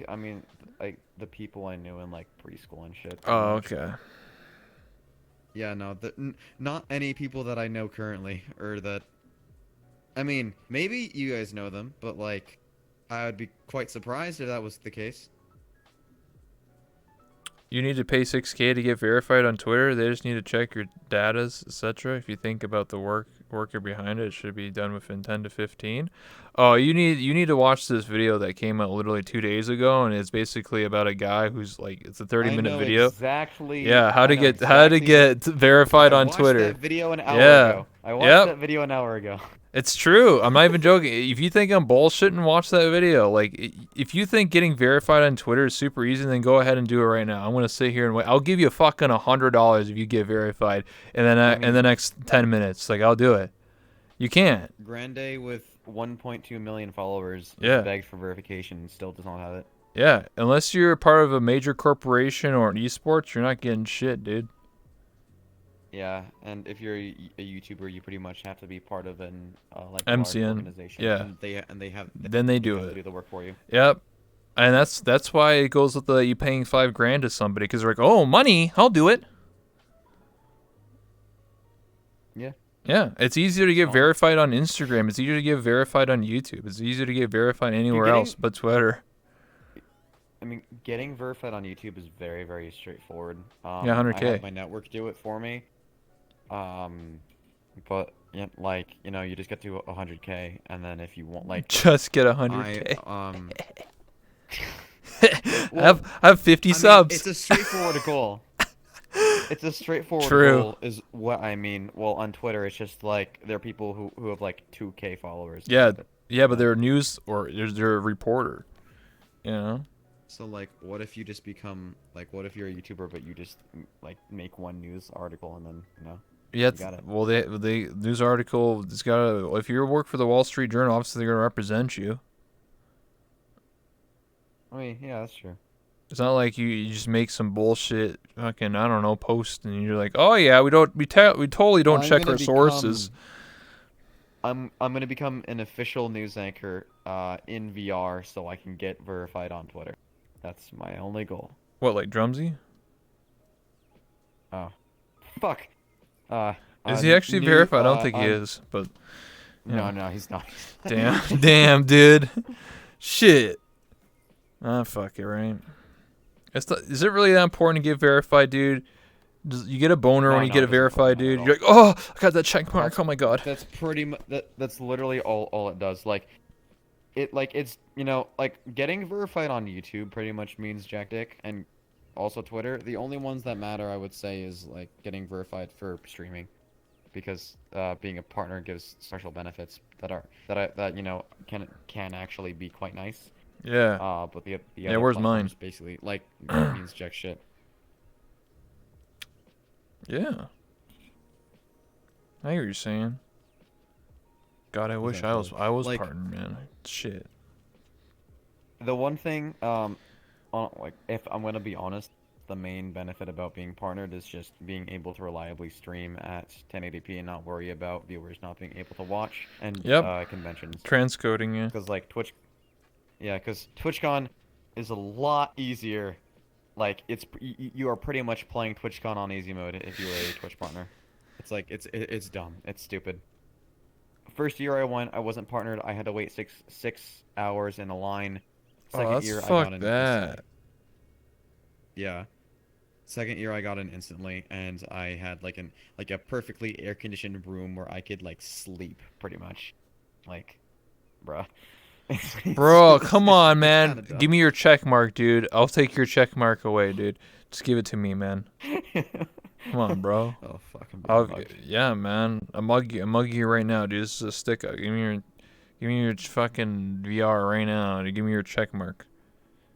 I mean, like the people I knew in like preschool and shit, pretty Oh, much. okay. Yeah, no, not any people that I know currently, or that. I mean, maybe you guys know them, but like, I would be quite surprised if that was the case. You need to pay 6K to get verified on Twitter. They just need to check your datas, etc. If you think about the worker behind it, it should be done within 10 to 15. Oh, you need to watch this video that came out literally 2 days ago, and it's basically about a guy who's like it's a 30-minute video. Yeah, I know how to exactly what. get verified I on watched Twitter. that video an hour Yeah. ago. I watched Yep. that video an hour ago. It's true. I'm not even joking. If you think I'm bullshitting, watch that video. Like, if you think getting verified on Twitter is super easy, then go ahead and do it right now. I'm gonna sit here and wait. I'll give you fucking $100 if you get verified in I in the mean, next 10 minutes. Like, I'll do it. You can't. Grande with 1.2 million followers Yeah. begged for verification and still does not have it. Yeah. Unless you're part of a major corporation or an esports, you're not getting shit, dude. Yeah, and if you're a YouTuber, you pretty much have to be part of an like a large MCN. organization. Yeah. And they have. Then they do to it. do the work for you. Yep. And that's why it goes with the you paying $5,000 to somebody because they're like, oh, money, I'll do it. Yeah. Yeah, it's easier to get Fine. verified on Instagram. It's easier to get verified on YouTube. It's easier to get verified anywhere getting- else but Twitter. I mean, getting verified on YouTube is very, very straightforward. Yeah, 100K. I have my network do it for me. But yeah, like you just get to 100K, and then if you want, like, Just get I 100K. well, I have 50 I mean, subs. it's a straightforward goal. It's a straightforward True. goal, is what I mean. Well, on Twitter, it's just like there are people who have like 2K followers. Yeah, But, yeah, but they're a news or they're a reporter. You know? So like, what if you just become like, what if you're a YouTuber, but you just like make one news article and then Yeah, got it. well, they news article. It's got if you work for the Wall Street Journal, obviously they're gonna represent you. I mean, yeah, that's true. It's not like you just make some bullshit fucking I don't know post and you're like, oh yeah, we totally don't I'm check gonna our sources. I'm gonna become an official news anchor in VR so I can get verified on Twitter. That's my only goal. What, like Drumsy? Oh, fuck. Is he actually verified? I don't think he is, but No, no, he's not. damn, damn, dude, shit. Ah, fuck it, right? Is it really that important to get verified, dude? You get a boner No, when you no, get it a doesn't verified, matter at dude. You're like, oh, I got that check mark. That's- Oh my god. That's pretty much that's literally all it does. Like it's like getting verified on YouTube pretty much means jack dick, and also Twitter. The only ones that matter, I would say, is like getting verified for streaming, because being a partner gives special benefits that can actually be quite nice. Yeah. But the Yeah, other where's mine? platforms basically like means jack shit. Yeah. I hear what you're saying. God, I wish I was Like- partner, man. Shit. The one thing, like if I'm gonna be honest, the main benefit about being partnered is just being able to reliably stream at 1080p and not worry about viewers not being able to watch and Yep. conventions. Transcoding, yeah. Because like TwitchCon is a lot easier. like you are pretty much playing TwitchCon on easy mode if you were a Twitch partner. It's like it's dumb. It's stupid. First year I went, I wasn't partnered. I had to wait six hours in a line. Oh, Second that's year I fuck got in instantly. that. Yeah. Second year I got in instantly, and I had like a perfectly air conditioned room where I could like sleep pretty much. Like, bruh. Bro, come on, It's man. kind of dumb. Give me your check mark, dude. I'll take your check mark away, dude. Just give it to me, man. Come on, bro. Oh fuck, I'm being I'll, mugged. yeah, man. I'm muggy you right now, dude. This is a stick up. Give me your fucking VR right now. Dude. Give me your check mark.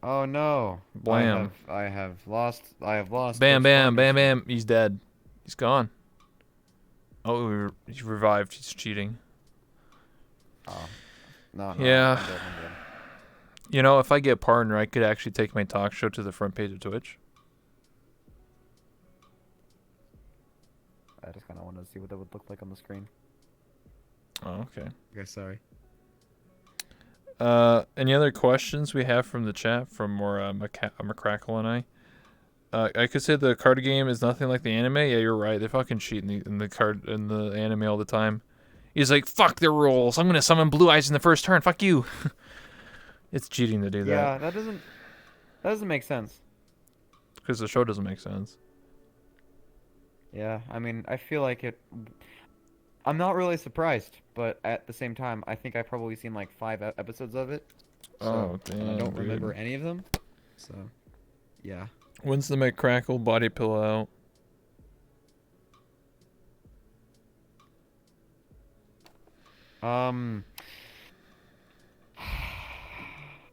Oh no. Blam. I have lost Bam, Twitch bam, bam, partnership. bam. He's dead. He's gone. Oh, he's revived. He's cheating. Oh. No, Yeah. I'm good. You know, if I get partner, I could actually take my talk show to the front page of Twitch. I just kind of wanted to see what that would look like on the screen. Oh, okay. Okay, sorry. Any other questions we have from the chat from more Macrackle and I? I could say the card game is nothing like the anime. Yeah, you're right. They fucking cheat in the anime all the time. He's like, fuck their rules. I'm gonna summon Blue Eyes in the first turn. Fuck you. It's cheating to do Yeah, that that doesn't make sense. because the show doesn't make sense. Yeah, I mean, I feel like it. I'm not really surprised, but at the same time, I think I've probably seen like 5 episodes of it. Oh So, And I damn, don't dude. remember any of them. So, yeah. When's the Macrackle body pillow out? um,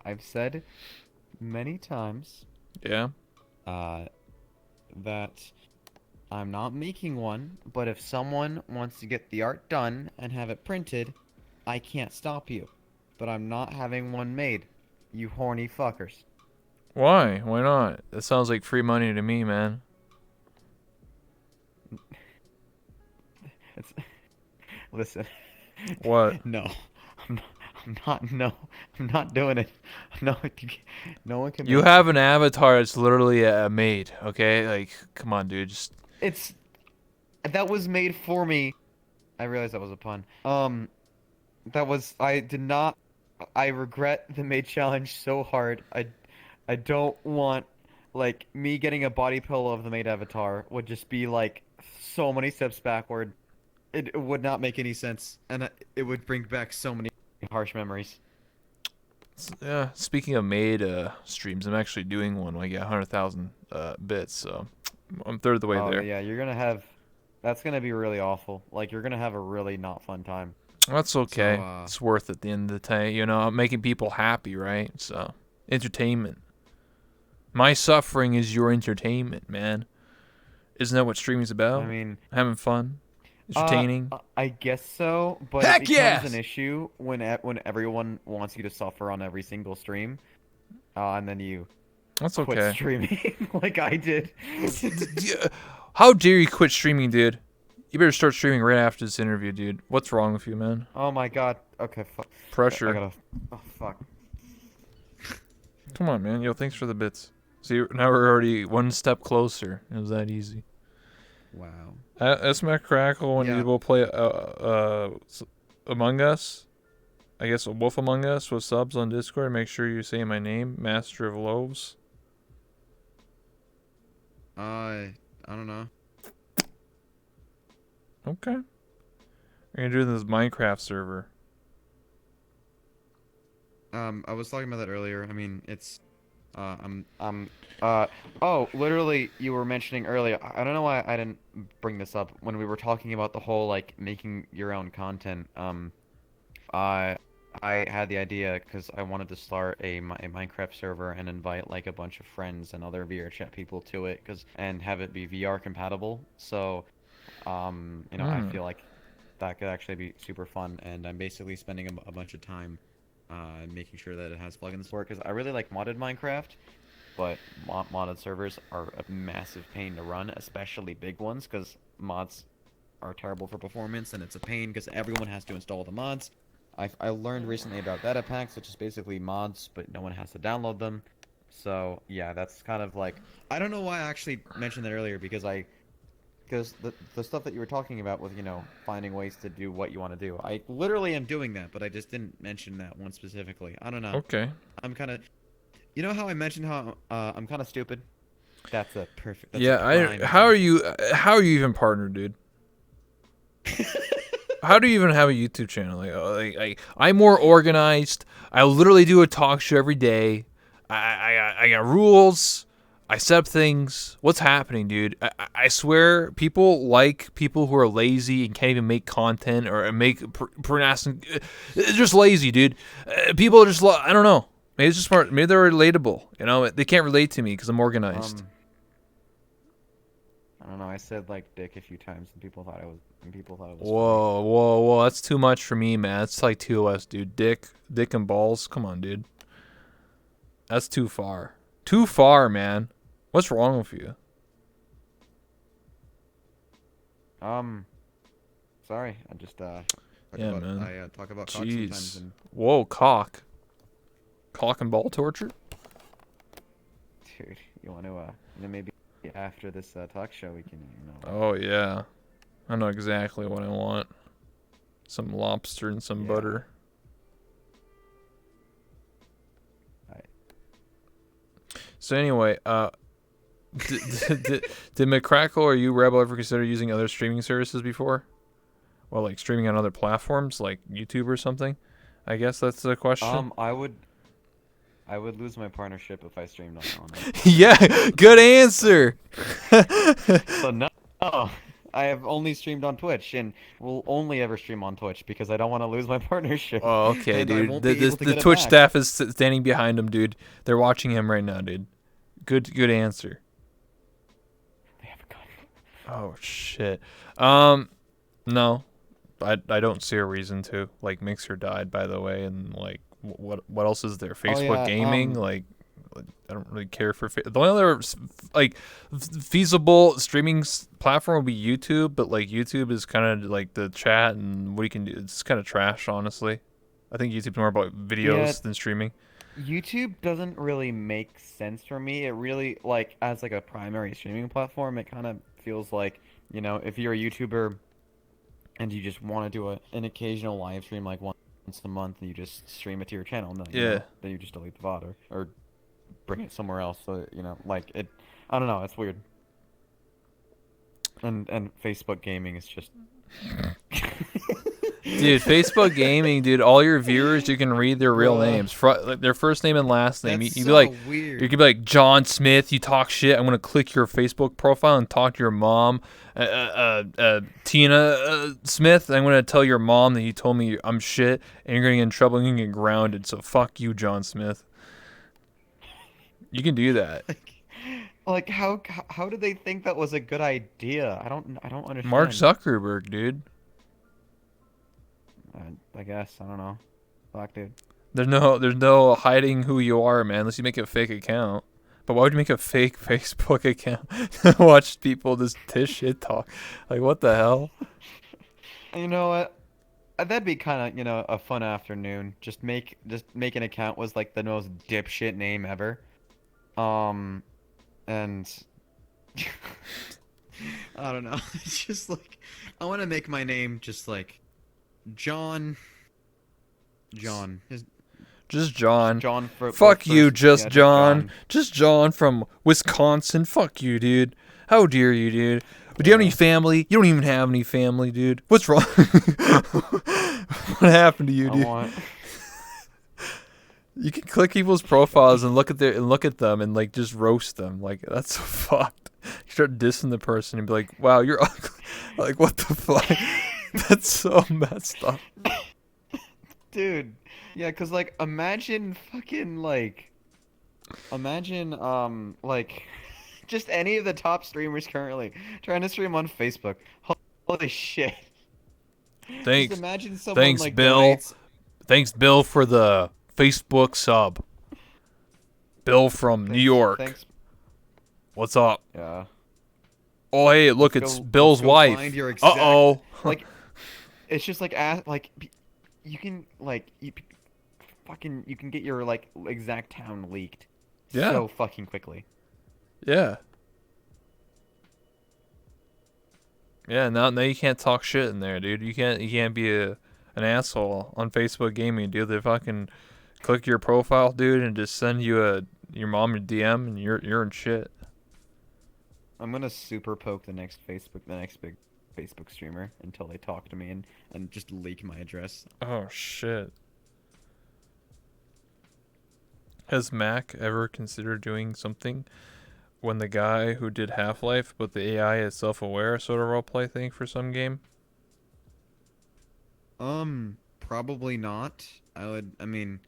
I've said many times, Yeah. that I'm not making one, but if someone wants to get the art done and have it printed, I can't stop you. But I'm not having one made, you horny fuckers. Why? Why not? That sounds like free money to me, man. It's, listen, What? No. I'm not doing it. No, no one can. You make have an avatar that's literally made, okay? Like, come on, dude. Just It's that was made for me. I realized that was a pun. That was I did not. I regret the made challenge so hard. I don't want like me getting a body pillow of the made avatar would just be like so many steps backward. It would not make any sense, and it would bring back so many harsh memories. yeah. Speaking of made streams, I'm actually doing one when I get 100,000 bits, so I'm a third of the way Oh there. yeah, you're gonna have. That's gonna be really awful. Like you're gonna have a really not fun time. That's okay. So, It's worth it at the end of the day. You know, I'm making people happy, right? So, entertainment. My suffering is your entertainment, man. Isn't that what streaming's about? I mean, Having fun, entertaining. I guess so, but Heck it becomes yes! an issue when when everyone wants you to suffer on every single stream, and then you That's quit okay. streaming like I did. How dare you quit streaming, dude? You better start streaming right after this interview, dude. What's wrong with you, man? Oh my god. Okay, fuck. I Pressure. gotta. Oh fuck. Come on, man. Yo, thanks for the bits. See, now we're already one step closer. It was that easy. wow. That's Macrackle when Yeah. you will play Among Us. I guess a Wolf Among Us with subs on Discord. Make sure you say my name, Master of Loaves. I don't know. Okay. We're gonna do this Minecraft server. I was talking about that earlier. I mean, it's, Oh, literally, you were mentioning earlier. I don't know why I didn't bring this up when we were talking about the whole like making your own content. I I had the idea because I wanted to start a Minecraft server and invite like a bunch of friends and other VR chat people to it, and have it be VR compatible. So, I feel like that could actually be super fun, and I'm basically spending a bunch of time making sure that it has plugins for it because I really like modded Minecraft, but modded servers are a massive pain to run, especially big ones, because mods are terrible for performance, and it's a pain because everyone has to install the mods. I learned recently about data packs, which is basically mods, but no one has to download them. So yeah, that's kind of like I don't know why I actually mentioned that earlier because the stuff that you were talking about with finding ways to do what you want to do. I literally am doing that, but I just didn't mention that one specifically. I don't know. Okay. I'm kind of how I mentioned how I'm kind of stupid. That's a perfect. That's a Yeah, prime how are example. you even partnered, dude? How do you even have a YouTube channel? I'm more organized. I literally do a talk show every day. I got rules. I set up things. What's happening, dude? I swear, people like people who are lazy and can't even make content or make pronouncing. Just lazy, dude. People are just. I don't know. Maybe it's just smart. Maybe they're relatable. You know, they can't relate to me because I'm organized. I don't know. I said like dick a few times, and people thought it was funny. Whoa, whoa, whoa! That's too much for me, man. It's like 2 OS, dude. Dick and balls. Come on, dude. That's too far. Too far, man. What's wrong with you? Um, Sorry. I just Yeah, man. I talk about cock sometimes, Jeez. and Whoa, cock. Cock and ball torture? dude, you want to maybe after this talk show we can Oh yeah. I know exactly what I want. Some lobster and some Yeah. butter. Alright. So anyway, did Macrackle or you Rebel ever consider using other streaming services before? Well, like streaming on other platforms like YouTube or something? I guess that's the question. I would lose my partnership if I streamed on it. Yeah, good answer. So no, I have only streamed on Twitch and will only ever stream on Twitch because I don't want to lose my partnership. Oh, okay, and I dude. won't The be able to the get it Twitch back. staff is standing behind him, dude. They're watching him right now, dude. Good answer. They have a gun. Oh shit. No, I don't see a reason to. Like Mixer died, by the way, and like what else is there? Facebook yeah, Gaming, like I don't really care for. The only other like feasible streaming platform would be YouTube, but like YouTube is kind of like the chat and what you can do. It's kind of trash, honestly. I think YouTube's more about videos Yeah. than streaming. YouTube doesn't really make sense for me. It really like as like a primary streaming platform, it kind of feels like, if you're a YouTuber and you just want to do an occasional live stream like once a month and you just stream it to your channel, and then, Yeah. then you just delete the VOD or bring it somewhere else. So, like it, I don't know, it's weird. And Facebook gaming is just Dude, Facebook Gaming, dude, all your viewers, you can read their real Bruh. names, like their first name and last name. that's You'd so be like, weird. you could be like John Smith. You talk shit. I'm gonna click your Facebook profile and talk to your mom, Tina Smith. I'm gonna tell your mom that you told me I'm shit, and you're gonna get in trouble and you're gonna get grounded. So fuck you, John Smith. You can do that. like how did they think that was a good idea? I don't understand. Mark Zuckerberg, dude. I guess I don't know. Fuck, dude. There's no hiding who you are, man, unless you make a fake account. But why would you make a fake Facebook account to watch people just shit talk? Like, what the hell? You know what? That'd be kind of, a fun afternoon. Just make an account was like the most dipshit name ever. And I don't know. It's just like I want to make my name just like John. Just John. John for Fuck first, you, just yeah, John. Just John from Wisconsin. Fuck you, dude. How dare you, dude? But do you have any family? You don't even have any family, dude. What's wrong? What happened to you, I dude? want You can click people's profiles and look at them and like just roast them. Like that's so fucked. You start dissing the person and be like, "Wow, you're ugly." Like what the fuck? That's so messed up. dude. Yeah, 'cause like imagine like just any of the top streamers currently trying to stream on Facebook. Holy shit. Thanks. Just imagine someone Thanks, like Bill. donates. Thanks, Bill, for the Facebook sub. Bill from New York. Thanks. What's up? Yeah. Oh, hey, look, Let's it's go- Bill's let's go wife. find your exact- Uh-oh. Like it's just like you can like you can get your like exact town leaked. Yeah. so fucking quickly. Yeah. Yeah, now you can't talk shit in there, dude. You can't be an asshole on Facebook gaming, dude. They fucking click your profile, dude, and just send you your mom your DM, and you're in shit. I'm gonna super poke the next big Facebook streamer until they talk to me And just leak my address. Oh shit. Has Mac ever considered doing something when the guy who did Half-Life, but the AI is self-aware sort of roleplay thing for some game? Probably not. I mean,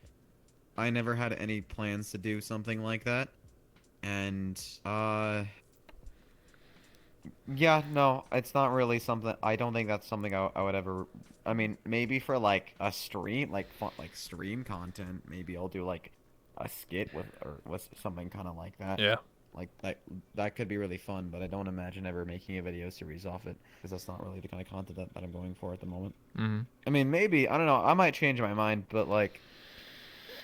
I never had any plans to do something like that. And, Yeah, no, it's not really something. I don't think that's something I would ever. I mean, maybe for like a stream, like like stream content, maybe I'll do like a skit with something kind of like that. Yeah. Like that could be really fun, but I don't imagine ever making a video series off it because that's not really the kind of content that I'm going for at the moment. Mhm. I mean, maybe I don't know. I might change my mind, but like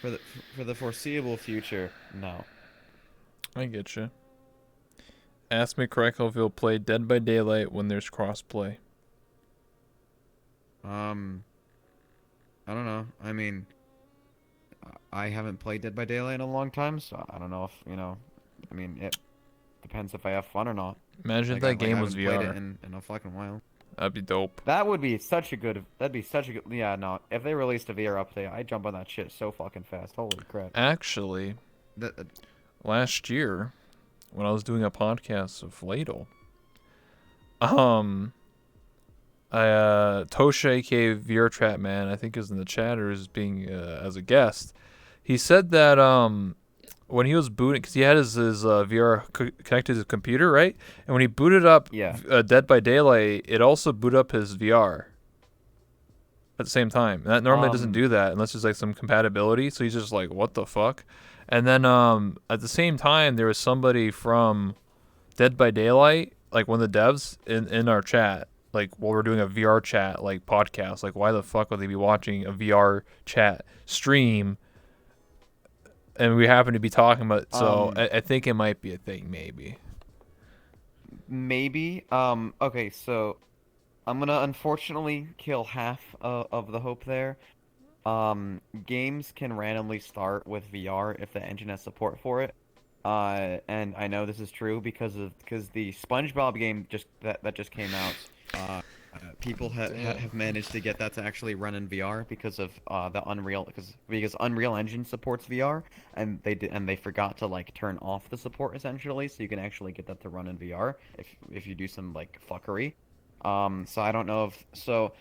for the for the foreseeable future, no. I get you. Ask Macrackle if he'll play Dead by Daylight when there's crossplay. um, I don't know. I mean, I haven't played Dead by Daylight In a long time, so I don't know if I mean, it depends if I have fun or not. Imagine if I that game was haven't played it VR. in a fucking while. That'd be dope. That would be such a good. That'd be such a good. Yeah, no. If they released a VR update, I'd jump on that shit so fucking fast. Holy crap. Actually, That, last year, when I was doing a podcast of Ladle, um, Tosha, aka VR Trap Man, I think is in the chat or is being as a guest. He said that when he was booting, because he had his VR connected to his computer, right? And when he booted up Yeah. Dead by Daylight, it also booted up his VR at the same time. And that normally doesn't do that unless there's like some compatibility. So he's just like, what the fuck? And then at the same time, there was somebody from Dead by Daylight, like one of the devs in our chat, like while we're doing a VR chat like podcast, like why the fuck would they be watching a VR chat stream? And we happen to be talking about, so I think it might be a thing, maybe. Maybe. Okay, so I'm gonna unfortunately kill half of the hope there. Games can randomly start with VR if the engine has support for it. And I know this is true because the SpongeBob game that just came out. People have managed to get that to actually run in VR because of the Unreal because Unreal Engine supports VR and they forgot to like turn off the support essentially, so you can actually get that to run in VR if you do some like fuckery. So I don't know if so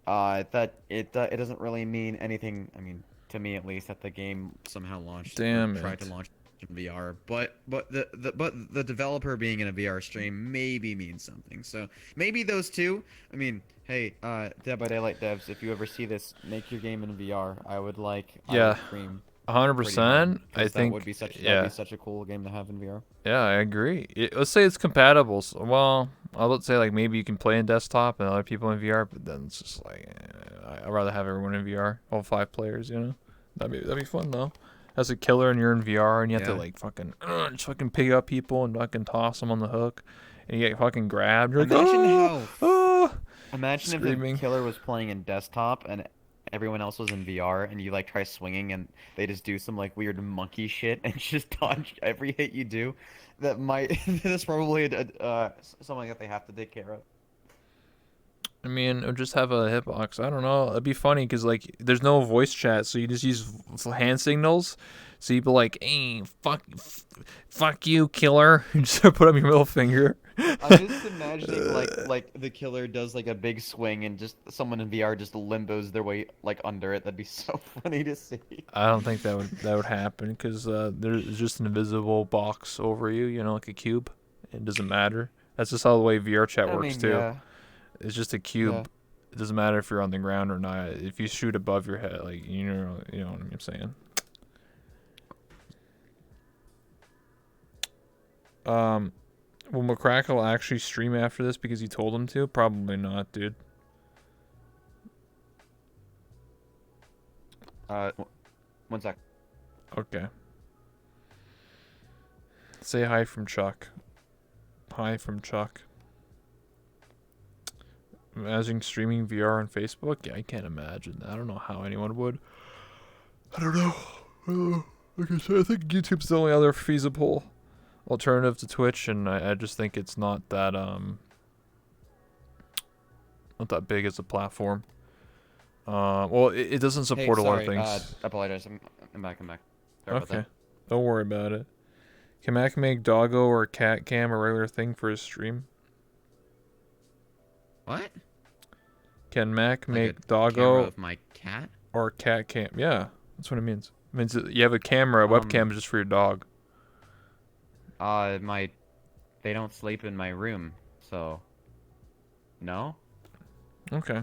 that it doesn't really mean anything. I mean, to me at least, that the game somehow launched Damn or tried to it. launch in VR, but the developer being in a VR stream maybe means something. So maybe those two. I mean, hey, Dead by Daylight devs, if you ever see this, make your game in VR. I would Yeah, stream pretty hard 100%. I because that think, would be yeah, such a cool game to have in VR. yeah, I agree. Let's say it's compatible. So, well, I would say like maybe you can play in desktop and other people in VR, but then it's just like I'd rather have everyone in VR, all 5 players. That'd be fun though. As a killer and you're in VR and you have to Yeah. like fucking just fucking pick up people and fucking toss them on the hook, and you get fucking grabbed. You're like, Imagine oh, how oh, Imagine if the screaming. killer was playing in desktop and everyone else was in VR and you like try swinging and they just do some like weird monkey shit and just dodge every hit you do. That might that's probably something that they have to take care of. I mean, or just have a hitbox. I don't know. It'd be funny because like there's no voice chat, so you just use hand signals. So you'd be like, "Hey, fuck you, killer!" You just put up your middle finger. I'm just imagining like the killer does like a big swing and just someone in VR just limbos their way like under it. That'd be so funny to see. I don't think that would happen because there's just an invisible box over you, like a cube. It doesn't matter. That's just how the way VR chat I works mean, too. yeah, It's just a yeah. cube. It doesn't matter if you're on the ground or not. If you shoot above your head, like you know what I'm saying. Will Macrackle actually stream after this because you told him to? Probably not, dude. One sec. Okay. Say hi from Chuck. Hi from Chuck. Imagine streaming VR on Facebook? Yeah, I can't imagine. I don't know how anyone would. I don't know. Like I said, I think YouTube's the only other feasible alternative to Twitch, and I just think it's not that big as a platform. Well, it doesn't support a lot of things. I apologize. I'm back. Sorry about Okay, that. don't worry about it. Can Mac make doggo or cat cam a regular thing for his stream? What? Can Mac Like make a camera doggo of my cat? or cat cam? Yeah, that's what it means. It means that you have a camera, a webcam just for your dog. They don't sleep in my room, so no. Okay.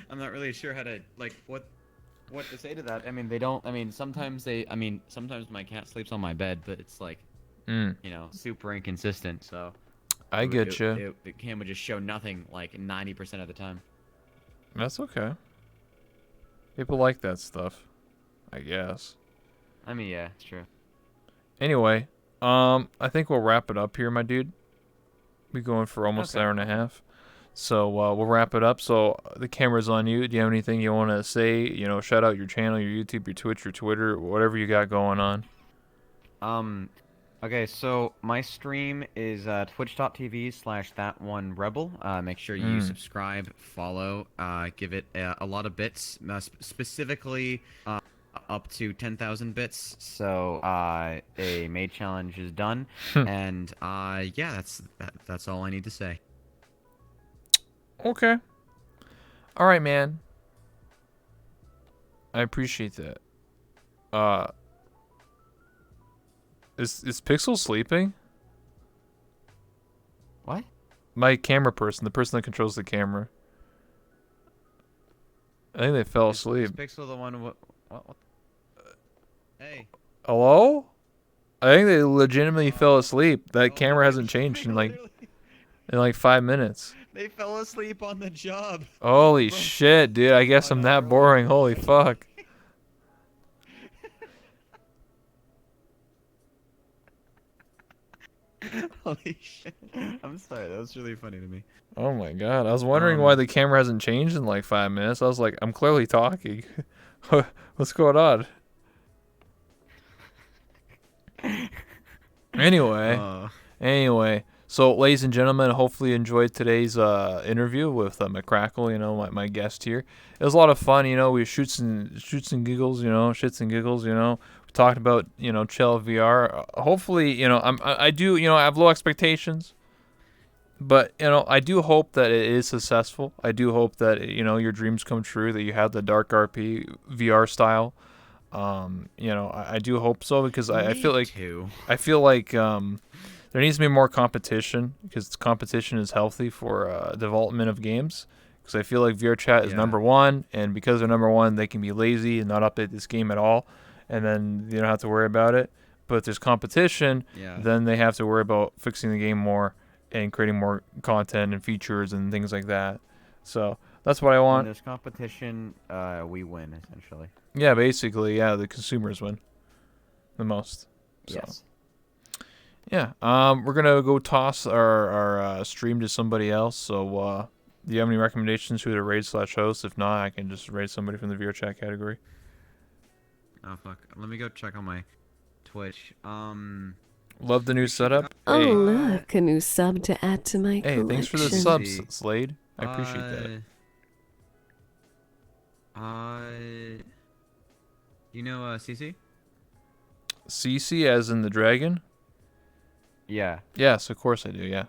I'm not really sure how to what What to say to that? I mean, they don't. I mean, sometimes sometimes my cat sleeps on my bed, but it's like, Mm, super inconsistent. So I get you. The cam would just show nothing like 90% of the time. That's okay. People like that stuff, I guess. I mean, yeah, it's true. Anyway, I think we'll wrap it up here, my dude. We're going for almost an Okay. hour and a half. So we'll wrap it up. So the camera's on you. Do you have anything you want to say? Shout out your channel, your YouTube, your Twitch, your Twitter, whatever you got going on. Okay, so my stream is twitch.tv/thatonerebel. Make sure you subscribe, follow, give it a lot of bits, specifically up to 10,000 bits. So a maid challenge is done, and yeah, that's all I need to say. Okay. All right, man. I appreciate that. Is Pixel sleeping? What? My camera person, the person that controls the camera. I think they fell asleep. Is Pixel the one? What? Hey. Hello? I think they legitimately fell asleep. That camera hasn't changed in like 5 minutes. They fell asleep on the job. Holy shit, dude. I guess I'm that boring. Holy fuck. Holy shit. I'm sorry, that was really funny to me. Oh my god. I was wondering why the camera hasn't changed in like 5 minutes. I was like, I'm clearly talking. What's going on? Anyway. So, ladies and gentlemen, hopefully you enjoyed today's interview with Macrackle, my guest here. It was a lot of fun, we shoots and giggles, shits and giggles, We talked about, chill VR. Hopefully, I do, I have low expectations. But, I do hope that it is successful. I do hope that, your dreams come true, that you have the Dark RP VR style. I do hope so because I feel like there needs to be more competition because competition is healthy for development of games. Because I feel like VRChat is number one, and because they're number one, they can be lazy and not update this game at all, and then you don't have to worry about it. But if there's competition, then they have to worry about fixing the game more and creating more content and features and things like that. So that's what I want. When there's competition, we win essentially. Yeah, basically, the consumers win the most. So. Yes. Yeah, we're gonna go toss our stream to somebody else. So, do you have any recommendations who to raid/host? If not, I can just raid somebody from the VR chat category. Oh fuck! Let me go check on my Twitch. Love the new setup. Oh Hey, look, a new sub to add to my hey, collection. thanks for the subs, Slade. I appreciate that. You know CC? CC as in the dragon? Yeah. Yes, of course I do. Yeah.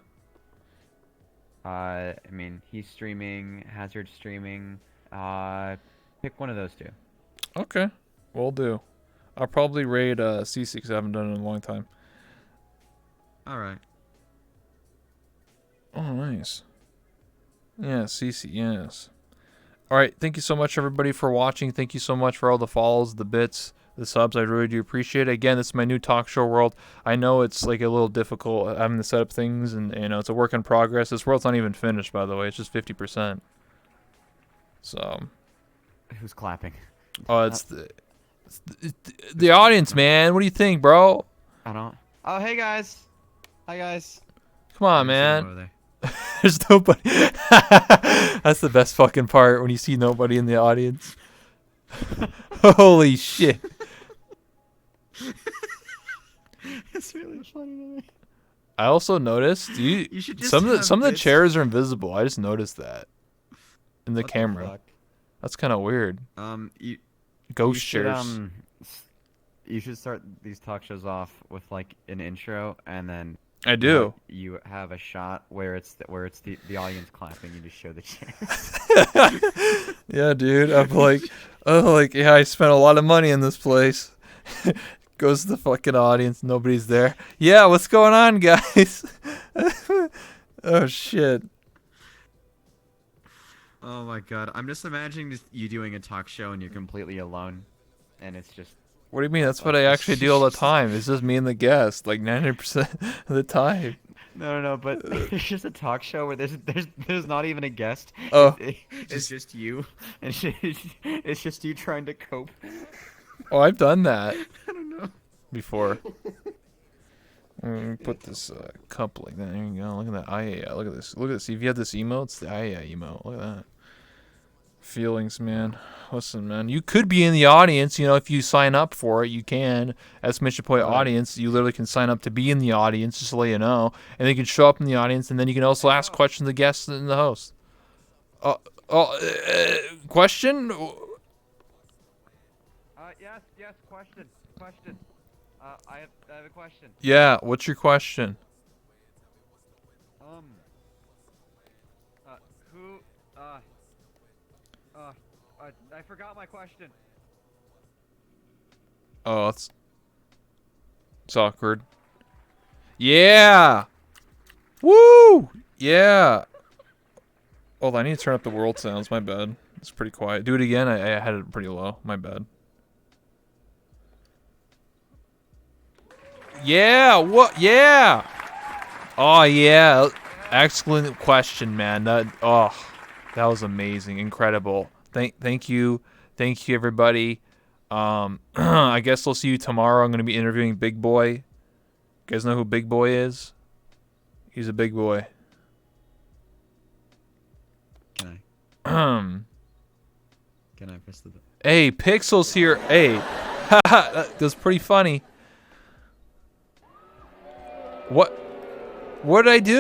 I mean, he's streaming, Hazard streaming. Pick one of those two. Okay, will do. I'll probably raid CC because I haven't done it in a long time. All right. Oh, nice. Yeah, CC, yes. All right, thank you so much, everybody, for watching. Thank you so much for all the follows, the bits, the subs. I really do appreciate it. Again, this is my new talk show world. I know it's like a little difficult having to set up things, and it's a work in progress. This world's not even finished, by the way. It's just 50%. So. Who's clapping? Oh, it's the The audience, man. What do you think, bro? I don't. Oh, hey guys. Hi guys. Come on, I see him man. over there. There's nobody. That's the best fucking part when you see nobody in the audience. Holy shit. It's really funny to me. I also noticed You should just some of the have bits. chairs are invisible. I just noticed that in the What camera. fuck? That's kind of weird. You Ghost You should, chairs. You should start these talk shows off with like an intro, and then I do. you have a shot where it's the audience clapping. You just show the chairs. Yeah, dude. I'm like, oh, like, yeah, I spent a lot of money in this place. Goes to the fucking audience. Nobody's there. Yeah, what's going on, guys? Oh, shit. Oh my god, I'm just imagining you doing a talk show and you're Completely alone, and it's just What do you mean? That's what I actually do all the time. It's just me and the guest, like 90% of the time. no. But it's just a talk show where there's not even a guest. Oh. It's just you, and it's just you trying to cope. Oh, I've done that I don't know. before. Put this coupling. There you go. Look at that. Yeah. Look at this. Look at this. If you have this emote, it's the yeah emote. Look at that. Feelings, man. Listen, man. You could be in the audience. You know, if you sign up for it, you can. Exclamation point audience. You literally can sign up to be in the audience, just to let you know. And then you can show up in the audience, and then you can also ask questions to guests and the host. Question? Yes. Question. I have a question. Yeah. What's your question? Who? I forgot my question. Oh, it's awkward. Yeah. Woo! Yeah. Hold on, I need to turn up the world sounds. My bad. It's pretty quiet. Do it again. I had it pretty low. My bad. Yeah. What? Yeah. Oh yeah. Excellent question, man. That was amazing. Incredible. Thank you everybody. I guess I'll see you tomorrow. I'm gonna be interviewing Big Boy. You guys know who Big Boy is? He's a big boy. Can I press the button? Hey, Pixel's here. Hey. That's pretty funny. What did I do?